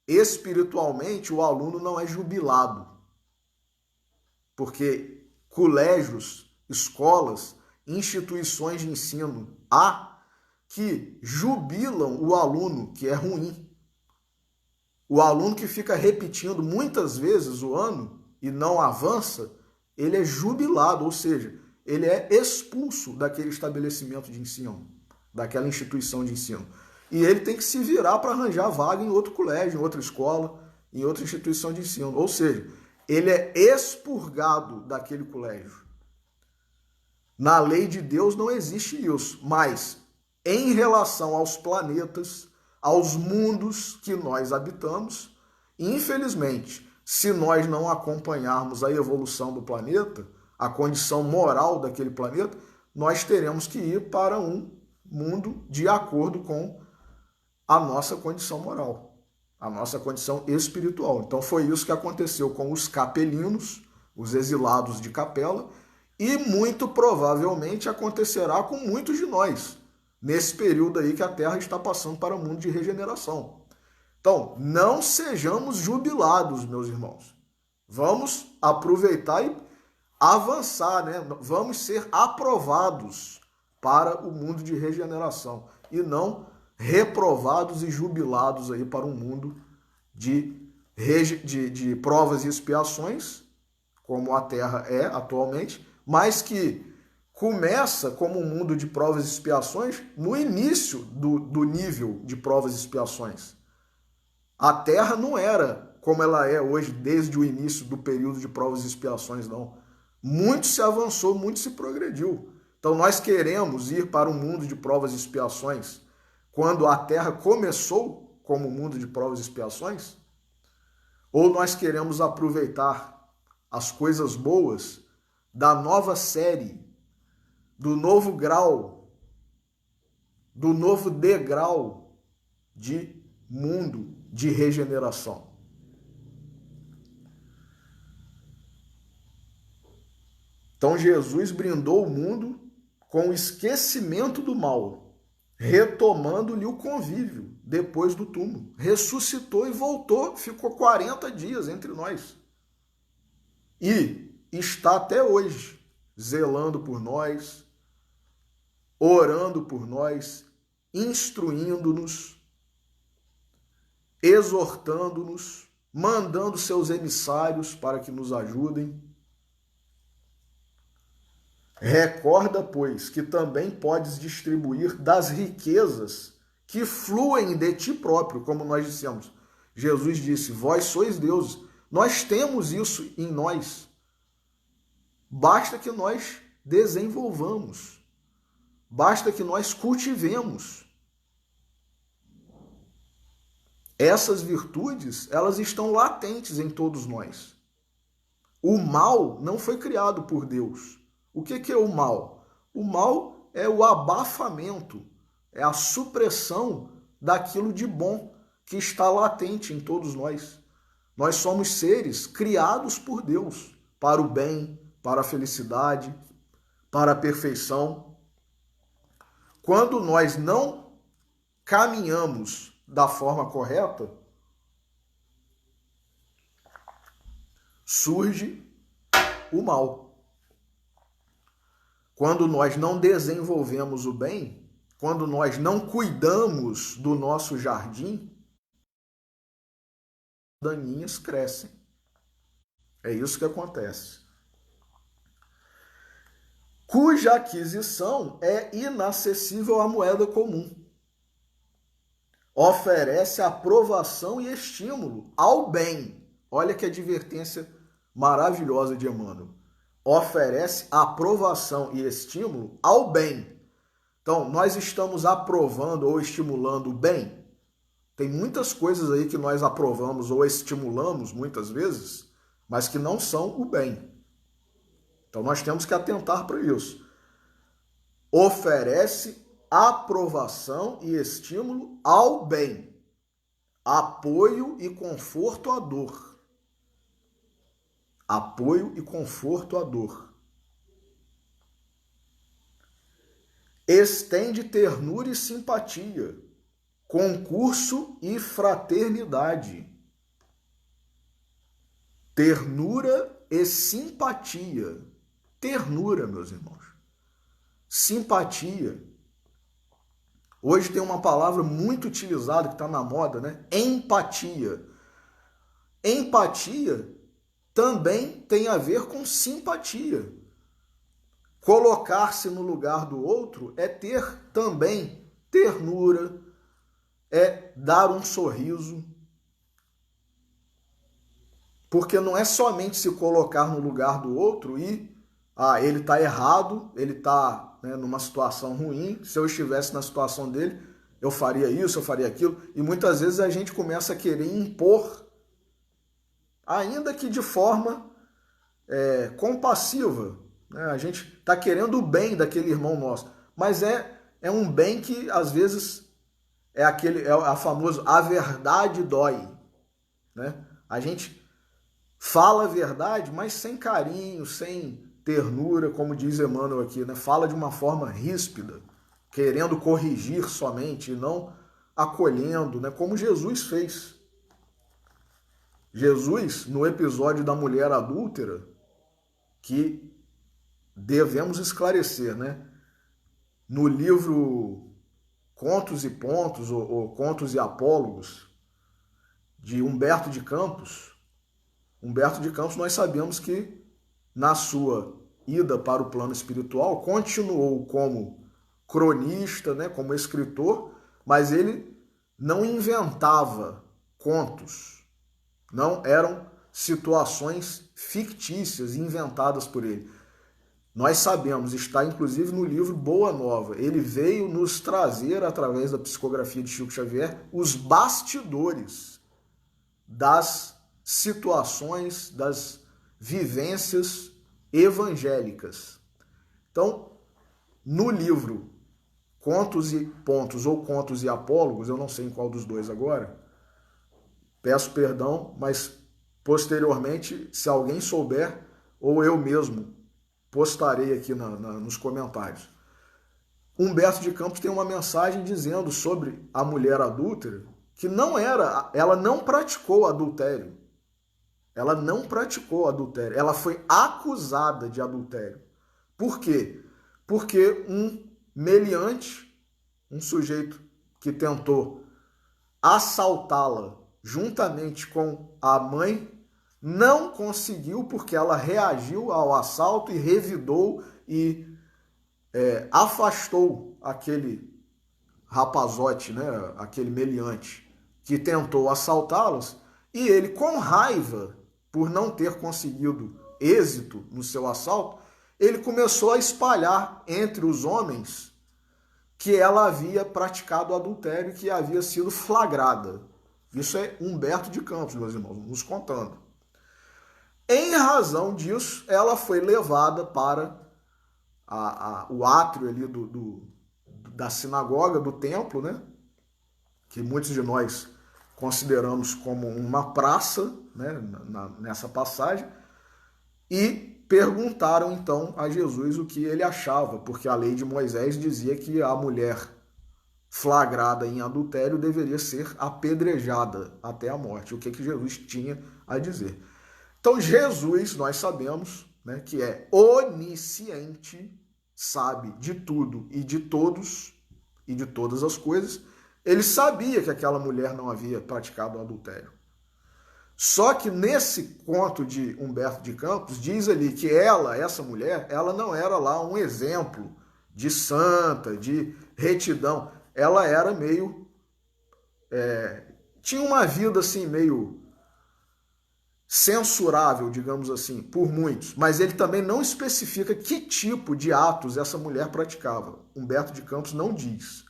espiritualmente o aluno não é jubilado. Porque colégios, escolas, instituições de ensino há que jubilam o aluno que é ruim. O aluno que fica repetindo muitas vezes o ano e não avança, ele é jubilado, ou seja, ele é expulso daquele estabelecimento de ensino, daquela instituição de ensino. E ele tem que se virar para arranjar vaga em outro colégio, em outra escola, em outra instituição de ensino. Ou seja, ele é expurgado daquele colégio. Na lei de Deus não existe isso, mas em relação aos planetas, aos mundos que nós habitamos, infelizmente, se nós não acompanharmos a evolução do planeta, a condição moral daquele planeta, nós teremos que ir para um mundo de acordo com a nossa condição moral, a nossa condição espiritual. Então foi isso que aconteceu com os capelinos, os exilados de Capela, e muito provavelmente acontecerá com muitos de nós, nesse período aí que a Terra está passando para o mundo de regeneração. Então, não sejamos jubilados, meus irmãos. Vamos aproveitar e avançar, né? Vamos ser aprovados para o mundo de regeneração e não reprovados e jubilados aí para um mundo de provas e expiações, como a Terra é atualmente, mas que começa como um mundo de provas e expiações no início do nível de provas e expiações. A Terra não era como ela é hoje, desde o início do período de provas e expiações, não. Muito se avançou, muito se progrediu. Então nós queremos ir para um mundo de provas e expiações quando a Terra começou como mundo de provas e expiações? Ou nós queremos aproveitar as coisas boas da nova série, do novo grau, do novo degrau de mundo de regeneração? Então Jesus brindou o mundo com o esquecimento do mal, retomando-lhe o convívio depois do túmulo. Ressuscitou e voltou, ficou 40 dias entre nós. E está até hoje zelando por nós, orando por nós, instruindo-nos, exortando-nos, mandando seus emissários para que nos ajudem. Recorda, pois, que também podes distribuir das riquezas que fluem de ti próprio, como nós dissemos. Jesus disse, vós sois deuses. Nós temos isso em nós. Basta que nós desenvolvamos. Basta que nós cultivemos. Essas virtudes, elas estão latentes em todos nós. O mal não foi criado por Deus. O que é o mal? O mal é o abafamento, é a supressão daquilo de bom que está latente em todos nós. Nós somos seres criados por Deus para o bem, para a felicidade, para a perfeição. Quando nós não caminhamos da forma correta, surge o mal. Quando nós não desenvolvemos o bem, quando nós não cuidamos do nosso jardim, daninhas crescem. É isso que acontece. Cuja aquisição é inacessível à moeda comum. Oferece aprovação e estímulo ao bem. Olha que advertência maravilhosa de Emmanuel. Oferece aprovação e estímulo ao bem. Então, nós estamos aprovando ou estimulando o bem? Tem muitas coisas aí que nós aprovamos ou estimulamos, muitas vezes, mas que não são o bem. Então, nós temos que atentar para isso. Oferece aprovação e estímulo ao bem. Apoio e conforto à dor. Apoio e conforto à dor. Estende ternura e simpatia, concurso e fraternidade. Ternura e simpatia. Ternura, meus irmãos. Simpatia. Hoje tem uma palavra muito utilizada que está na moda, né? Empatia. Empatia também tem a ver com simpatia. Colocar-se no lugar do outro é ter também ternura, é dar um sorriso. Porque não é somente se colocar no lugar do outro e ele está errado, ele está, né, numa situação ruim, se eu estivesse na situação dele, eu faria isso, eu faria aquilo. E muitas vezes a gente começa a querer impor, ainda que de forma compassiva, né? A gente está querendo o bem daquele irmão nosso, mas é um bem que às vezes é a famosa a verdade dói, né? A gente fala a verdade, mas sem carinho, sem ternura, como diz Emmanuel aqui, né? Fala de uma forma ríspida, querendo corrigir somente e não acolhendo, né? Como Jesus fez. Jesus, no episódio da mulher adúltera, que devemos esclarecer, né? No livro Contos e Pontos, ou Contos e Apólogos, de Humberto de Campos, nós sabemos que, na sua ida para o plano espiritual, continuou como cronista, né, como escritor, mas ele não inventava contos, não eram situações fictícias inventadas por ele. Nós sabemos, está inclusive no livro Boa Nova, ele veio nos trazer, através da psicografia de Chico Xavier, os bastidores das situações, das vivências evangélicas. Então, no livro Contos e Pontos ou Contos e Apólogos, eu não sei em qual dos dois agora, peço perdão, mas posteriormente, se alguém souber, ou eu mesmo postarei aqui nos comentários. Humberto de Campos tem uma mensagem dizendo sobre a mulher adúltera que ela não praticou adultério. Ela não praticou adultério. Ela foi acusada de adultério. Por quê? Porque um meliante, um sujeito que tentou assaltá-la juntamente com a mãe, não conseguiu porque ela reagiu ao assalto e revidou e afastou aquele rapazote, né, aquele meliante que tentou assaltá-los, e ele, com raiva por não ter conseguido êxito no seu assalto, ele começou a espalhar entre os homens que ela havia praticado adultério e que havia sido flagrada. Isso é Humberto de Campos, meus irmãos, nos contando. Em razão disso, ela foi levada para o átrio ali da sinagoga, do templo, né? Que muitos de nós consideramos como uma praça, né? Nessa passagem, e perguntaram então a Jesus o que ele achava, porque a lei de Moisés dizia que a mulher flagrada em adultério deveria ser apedrejada até a morte. O que Jesus tinha a dizer? Então Jesus, nós sabemos, né, que é onisciente, sabe de tudo e de todos e de todas as coisas. Ele sabia que aquela mulher não havia praticado o adultério. Só que nesse conto de Humberto de Campos, diz ali que essa mulher, ela não era lá um exemplo de santa, de retidão. Ela era meio... tinha uma vida assim meio censurável, digamos assim, por muitos. Mas ele também não especifica que tipo de atos essa mulher praticava. Humberto de Campos não diz.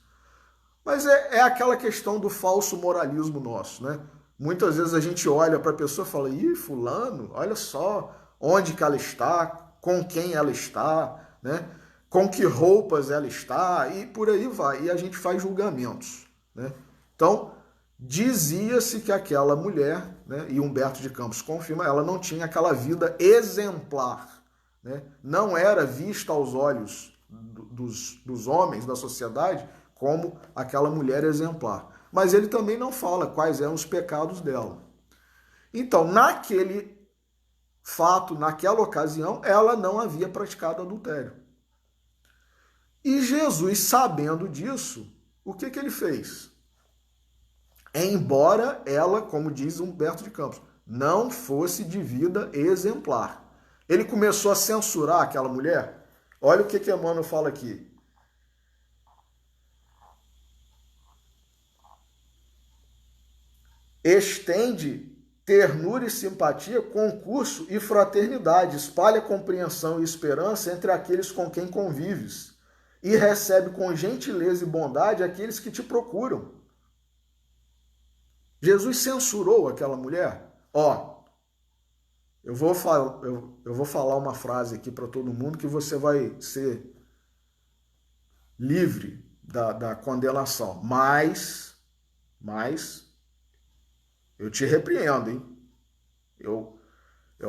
Mas é aquela questão do falso moralismo nosso, né? Muitas vezes a gente olha para a pessoa e fala, ih, fulano, olha só onde que ela está, com quem ela está, né? Com que roupas ela está, e por aí vai. E a gente faz julgamentos, né? Então, dizia-se que aquela mulher, né, e Humberto de Campos confirma, ela não tinha aquela vida exemplar, né? Não era vista aos olhos dos homens da sociedade como aquela mulher exemplar. Mas ele também não fala quais eram os pecados dela. Então, naquele fato, naquela ocasião, ela não havia praticado adultério. E Jesus, sabendo disso, o que ele fez? Embora ela, como diz Humberto de Campos, não fosse de vida exemplar. Ele começou a censurar aquela mulher. Olha o que Emmanuel fala aqui. Estende ternura e simpatia, concurso e fraternidade, espalha compreensão e esperança entre aqueles com quem convives e recebe com gentileza e bondade aqueles que te procuram. Jesus censurou aquela mulher? Eu vou falar uma frase aqui para todo mundo que você vai ser livre da condenação, mas eu te repreendo, hein? Eu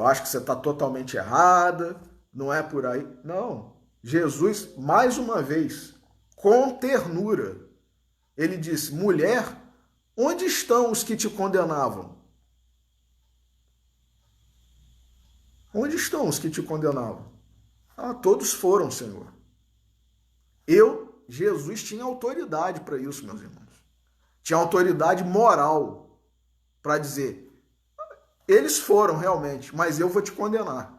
acho que você está totalmente errada, não é por aí. Não. Jesus, mais uma vez, com ternura, ele disse, mulher, onde estão os que te condenavam? Onde estão os que te condenavam? Ah, todos foram, Senhor. Jesus, tinha autoridade para isso, meus irmãos. Tinha autoridade moral para dizer, eles foram realmente, mas eu vou te condenar.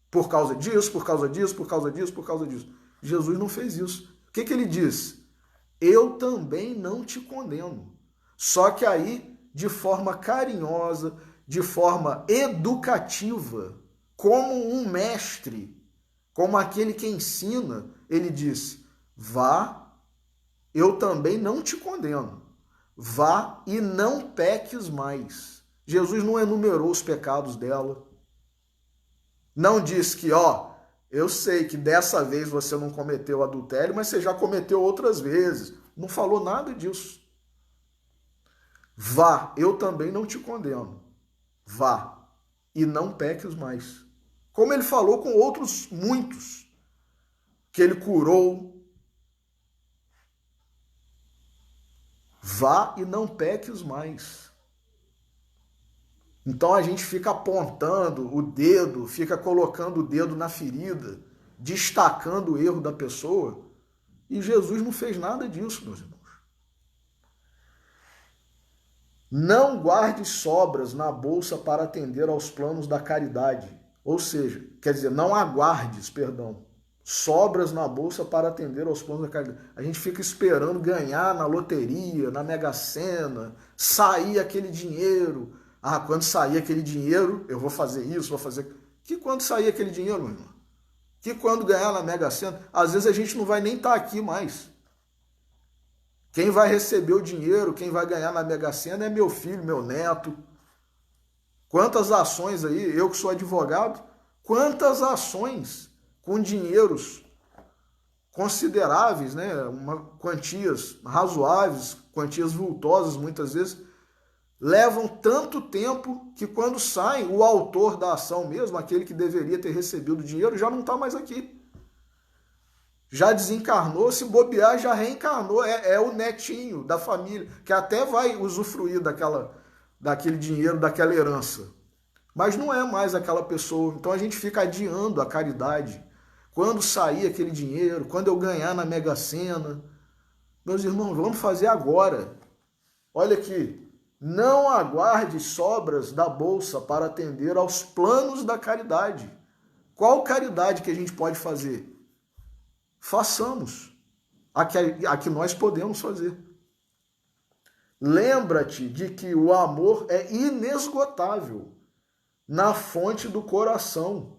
Por causa disso, por causa disso, por causa disso, por causa disso. Jesus não fez isso. O que ele diz? Eu também não te condeno. Só que aí, de forma carinhosa, de forma educativa, como um mestre, como aquele que ensina, ele diz, vá, eu também não te condeno. Vá e não peques mais. Jesus não enumerou os pecados dela. Não diz que, eu sei que dessa vez você não cometeu adultério, mas você já cometeu outras vezes. Não falou nada disso. Vá, eu também não te condeno. Vá e não peques mais. Como ele falou com outros muitos, que ele curou. Vá e não peques mais. Então a gente fica apontando o dedo, fica colocando o dedo na ferida, destacando o erro da pessoa. E Jesus não fez nada disso, meus irmãos. Não guarde sobras na bolsa para atender aos planos da caridade. Ou seja, quer dizer, não aguardes, sobras na bolsa para atender aos planos da caridade. A gente fica esperando ganhar na loteria, na Mega Sena, sair aquele dinheiro. Ah, quando sair aquele dinheiro, eu vou fazer isso, vou fazer... Que quando sair aquele dinheiro, meu irmão? Que quando ganhar na Mega Sena? Às vezes a gente não vai nem estar aqui mais. Quem vai receber o dinheiro, quem vai ganhar na Mega Sena é meu filho, meu neto. Quantas ações aí, eu que sou advogado, quantas ações com dinheiros consideráveis, né? Quantias razoáveis, quantias vultosas muitas vezes, levam tanto tempo que quando saem, o autor da ação mesmo, aquele que deveria ter recebido o dinheiro, já não está mais aqui. Já desencarnou, se bobear, já reencarnou. É o netinho da família, que até vai usufruir daquele dinheiro, daquela herança. Mas não é mais aquela pessoa. Então a gente fica adiando a caridade. Quando sair aquele dinheiro, quando eu ganhar na Mega Sena. Meus irmãos, vamos fazer agora. Olha aqui. Não aguarde sobras da bolsa para atender aos planos da caridade. Qual caridade que a gente pode fazer? Façamos a que nós podemos fazer. Lembra-te de que o amor é inesgotável na fonte do coração.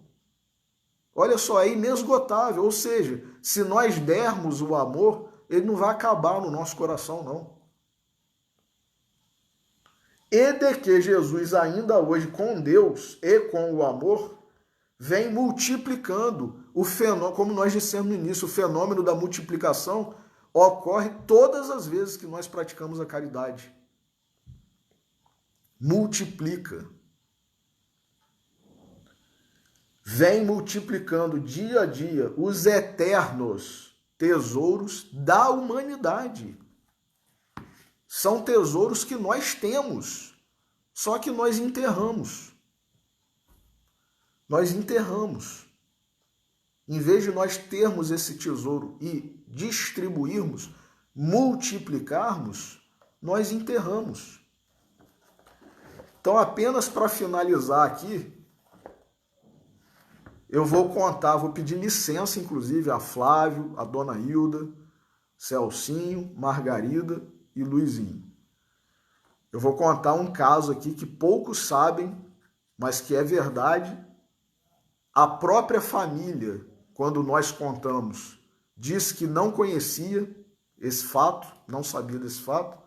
Olha só, é inesgotável. Ou seja, se nós dermos o amor, ele não vai acabar no nosso coração, não. E de que Jesus ainda hoje com Deus e com o amor vem multiplicando o fenômeno, como nós dissemos no início, o fenômeno da multiplicação ocorre todas as vezes que nós praticamos a caridade. Multiplica. Vem multiplicando dia a dia os eternos tesouros da humanidade. São tesouros que nós temos, só que nós enterramos. Nós enterramos. Em vez de nós termos esse tesouro e distribuirmos, multiplicarmos, nós enterramos. Então, apenas para finalizar aqui, eu vou contar, vou pedir licença, inclusive, a Flávio, a Dona Hilda, Celcinho, Margarida e Luizinho. Eu vou contar um caso aqui que poucos sabem, mas que é verdade. A própria família, quando nós contamos, diz que não conhecia esse fato, não sabia desse fato,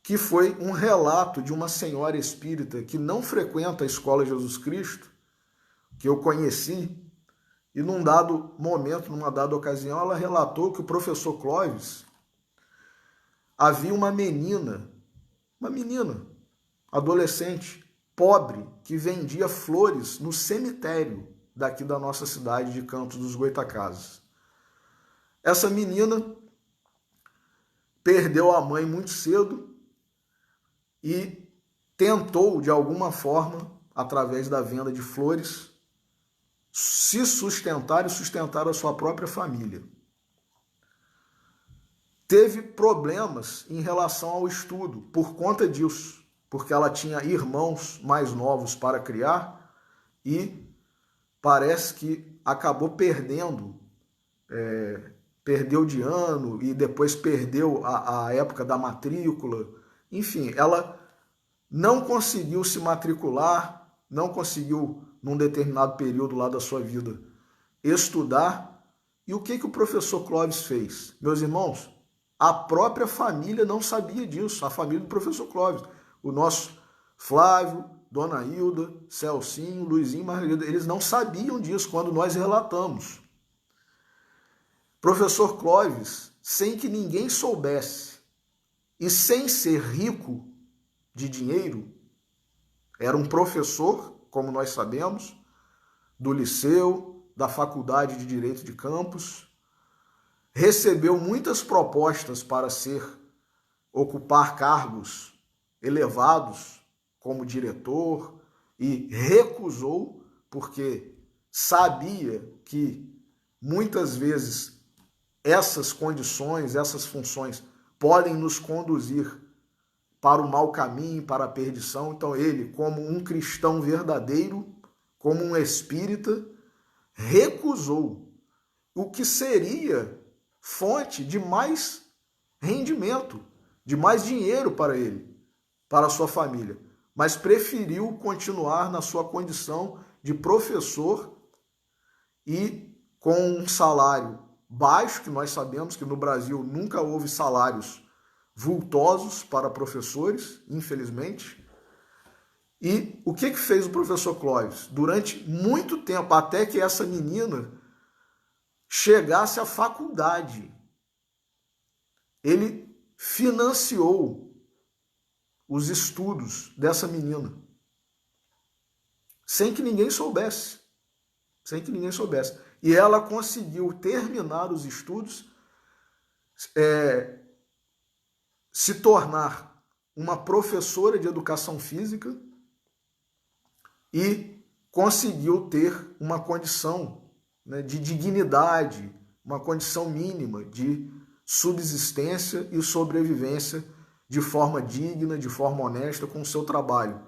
que foi um relato de uma senhora espírita que não frequenta a Escola Jesus Cristo, que eu conheci, e num dado momento, numa dada ocasião, ela relatou que o professor Clóvis havia uma menina, adolescente, pobre, que vendia flores no cemitério daqui da nossa cidade de Campos dos Goytacazes. Essa menina perdeu a mãe muito cedo e tentou, de alguma forma, através da venda de flores, se sustentar e sustentar a sua própria família. Teve problemas em relação ao estudo por conta disso, porque ela tinha irmãos mais novos para criar e parece que acabou perdeu de ano e depois perdeu a época da matrícula. Enfim, ela não conseguiu se matricular, não conseguiu, num determinado período lá da sua vida, estudar. E o que o professor Clóvis fez? Meus irmãos, a própria família não sabia disso, a família do professor Clóvis. O nosso Flávio, Dona Hilda, Celcinho, Luizinho, Margarida, eles não sabiam disso quando nós relatamos. Professor Clóvis, sem que ninguém soubesse e sem ser rico de dinheiro, era um professor, como nós sabemos, do liceu, da Faculdade de Direito de Campos, recebeu muitas propostas para ocupar cargos elevados como diretor e recusou porque sabia que muitas vezes essas condições, essas funções podem nos conduzir para o mau caminho, para a perdição. Então ele, como um cristão verdadeiro, como um espírita, recusou o que seria fonte de mais rendimento, de mais dinheiro para ele, para a sua família, mas preferiu continuar na sua condição de professor e com um salário baixo, que nós sabemos que no Brasil nunca houve salários vultosos para professores, infelizmente. E o que fez o professor Clóvis? Durante muito tempo, até que essa menina chegasse à faculdade, ele financiou os estudos dessa menina, sem que ninguém soubesse. Sem que ninguém soubesse. E ela conseguiu terminar os estudos, se tornar uma professora de educação física e conseguiu ter uma condição, né, de dignidade, uma condição mínima de subsistência e sobrevivência de forma digna, de forma honesta com o seu trabalho,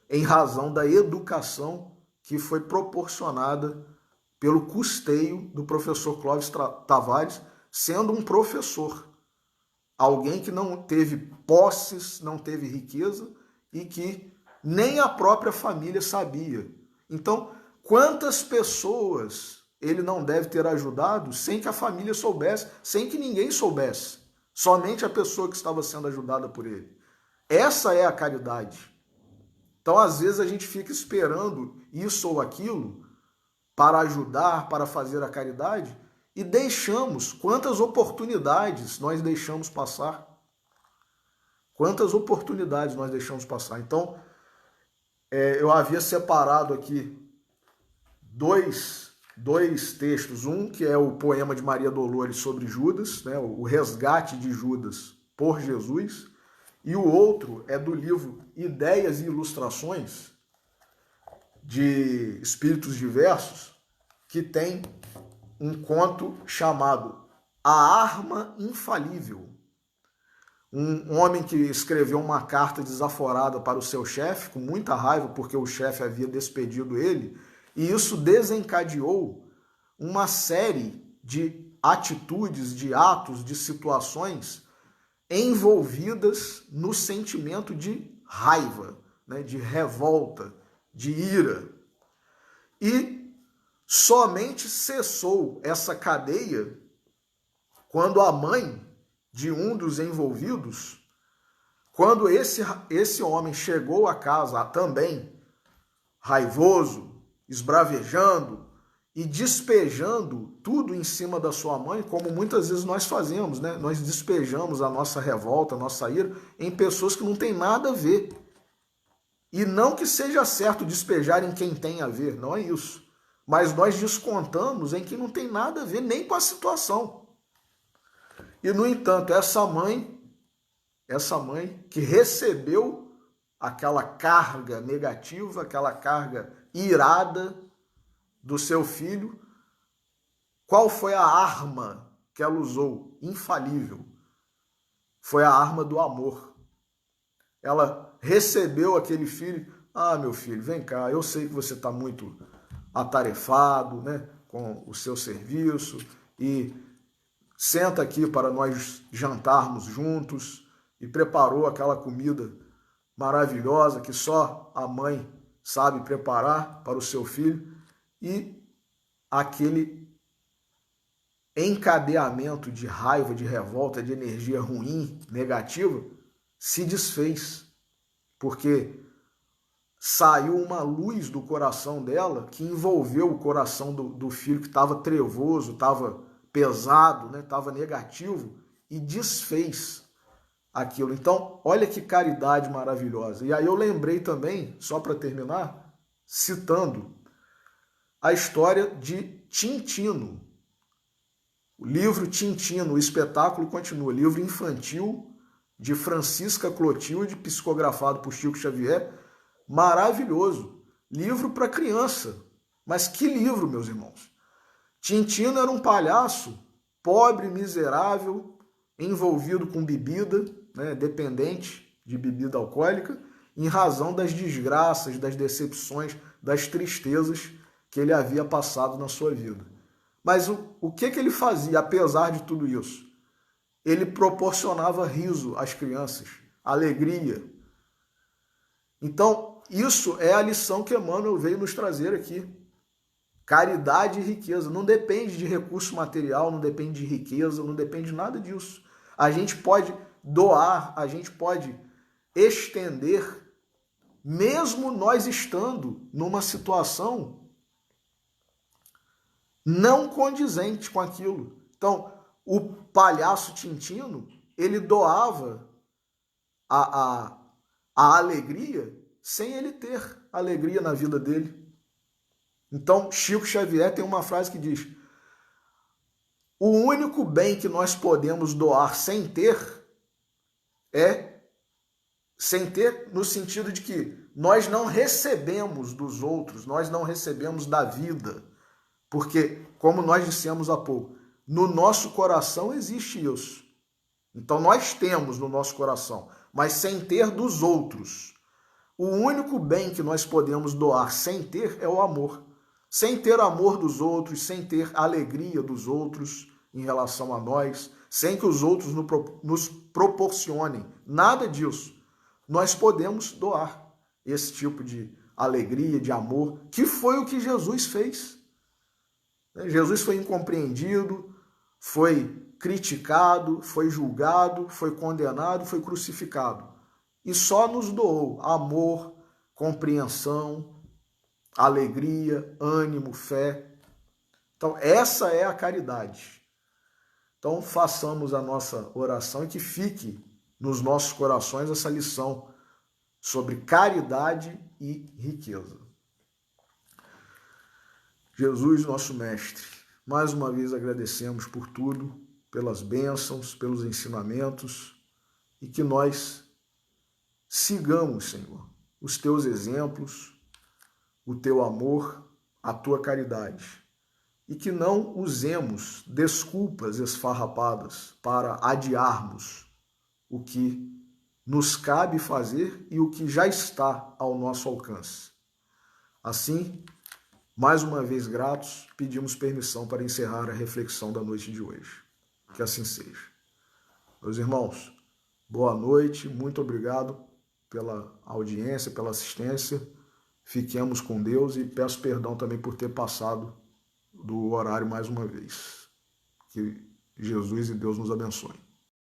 em razão da educação que foi proporcionada pelo custeio do professor Clóvis Tavares, sendo um professor, alguém que não teve posses, não teve riqueza e que nem a própria família sabia. Então, quantas pessoas ele não deve ter ajudado sem que a família soubesse, sem que ninguém soubesse, somente a pessoa que estava sendo ajudada por ele. Essa é a caridade. Então, às vezes, a gente fica esperando isso ou aquilo para ajudar, para fazer a caridade, e deixamos, quantas oportunidades nós deixamos passar. Quantas oportunidades nós deixamos passar. Então, eu havia separado aqui dois textos. Um que é o poema de Maria Dolores sobre Judas, né, o resgate de Judas por Jesus, e o outro é do livro Ideias e Ilustrações, de Espíritos Diversos, que tem um conto chamado A Arma Infalível. Um homem que escreveu uma carta desaforada para o seu chefe, com muita raiva, porque o chefe havia despedido ele, e isso desencadeou uma série de atitudes, de atos, de situações envolvidas no sentimento de raiva, né, de revolta, de ira. E somente cessou essa cadeia quando a mãe de um dos envolvidos, quando esse homem chegou a casa também raivoso, esbravejando e despejando tudo em cima da sua mãe, como muitas vezes nós fazemos, né? Nós despejamos a nossa revolta, a nossa ira em pessoas que não tem nada a ver. E não que seja certo despejar em quem tem a ver, não é isso. Mas nós descontamos em quem não tem nada a ver nem com a situação. E, no entanto, essa mãe que recebeu aquela carga negativa, aquela carga irada, do seu filho, qual foi a arma que ela usou? Infalível. Foi a arma do amor. Ela recebeu aquele filho. Ah, meu filho, vem cá, eu sei que você está muito atarefado, né, com o seu serviço, e senta aqui para nós jantarmos juntos, e preparou aquela comida maravilhosa que só a mãe sabe preparar para o seu filho, e aquele encadeamento de raiva, de revolta, de energia ruim, negativa, se desfez, porque saiu uma luz do coração dela que envolveu o coração do filho que estava trevoso, estava pesado, né, estava negativo, e desfez aquilo. Então, olha que caridade maravilhosa. E aí eu lembrei também, só para terminar, citando a história de Tintino. O livro Tintino, o espetáculo continua, livro infantil de Francisca Clotilde, psicografado por Chico Xavier, maravilhoso. Livro para criança. Mas que livro, meus irmãos. Tintino era um palhaço, pobre, miserável, envolvido com bebida, né, dependente de bebida alcoólica, em razão das desgraças, das decepções, das tristezas que ele havia passado na sua vida. Mas o que ele fazia, apesar de tudo isso? Ele proporcionava riso às crianças, alegria. Então, isso é a lição que Emmanuel veio nos trazer aqui. Caridade e riqueza. Não depende de recurso material, não depende de riqueza, não depende de nada disso. A gente pode doar, a gente pode estender, mesmo nós estando numa situação não condizente com aquilo. Então, o palhaço Tintino, ele doava a alegria sem ele ter alegria na vida dele. Então, Chico Xavier tem uma frase que diz: o único bem que nós podemos doar sem ter no sentido de que nós não recebemos dos outros, nós não recebemos da vida. Porque, como nós dissemos há pouco, no nosso coração existe isso. Então, nós temos no nosso coração, mas sem ter dos outros. O único bem que nós podemos doar sem ter é o amor. Sem ter amor dos outros, sem ter alegria dos outros em relação a nós, sem que os outros nos proporcionem nada disso, nós podemos doar esse tipo de alegria, de amor, que foi o que Jesus fez. Jesus foi incompreendido, foi criticado, foi julgado, foi condenado, foi crucificado. E só nos doou amor, compreensão, alegria, ânimo, fé. Então, essa é a caridade. Então, façamos a nossa oração e que fique nos nossos corações essa lição sobre caridade e riqueza. Jesus, nosso Mestre, mais uma vez agradecemos por tudo, pelas bênçãos, pelos ensinamentos, e que nós sigamos, Senhor, os teus exemplos, o teu amor, a tua caridade, e que não usemos desculpas esfarrapadas para adiarmos o que nos cabe fazer e o que já está ao nosso alcance. Assim, mais uma vez gratos, pedimos permissão para encerrar a reflexão da noite de hoje. Que assim seja. Meus irmãos, boa noite, muito obrigado pela audiência, pela assistência. Fiquemos com Deus e peço perdão também por ter passado do horário mais uma vez. Que Jesus e Deus nos abençoem.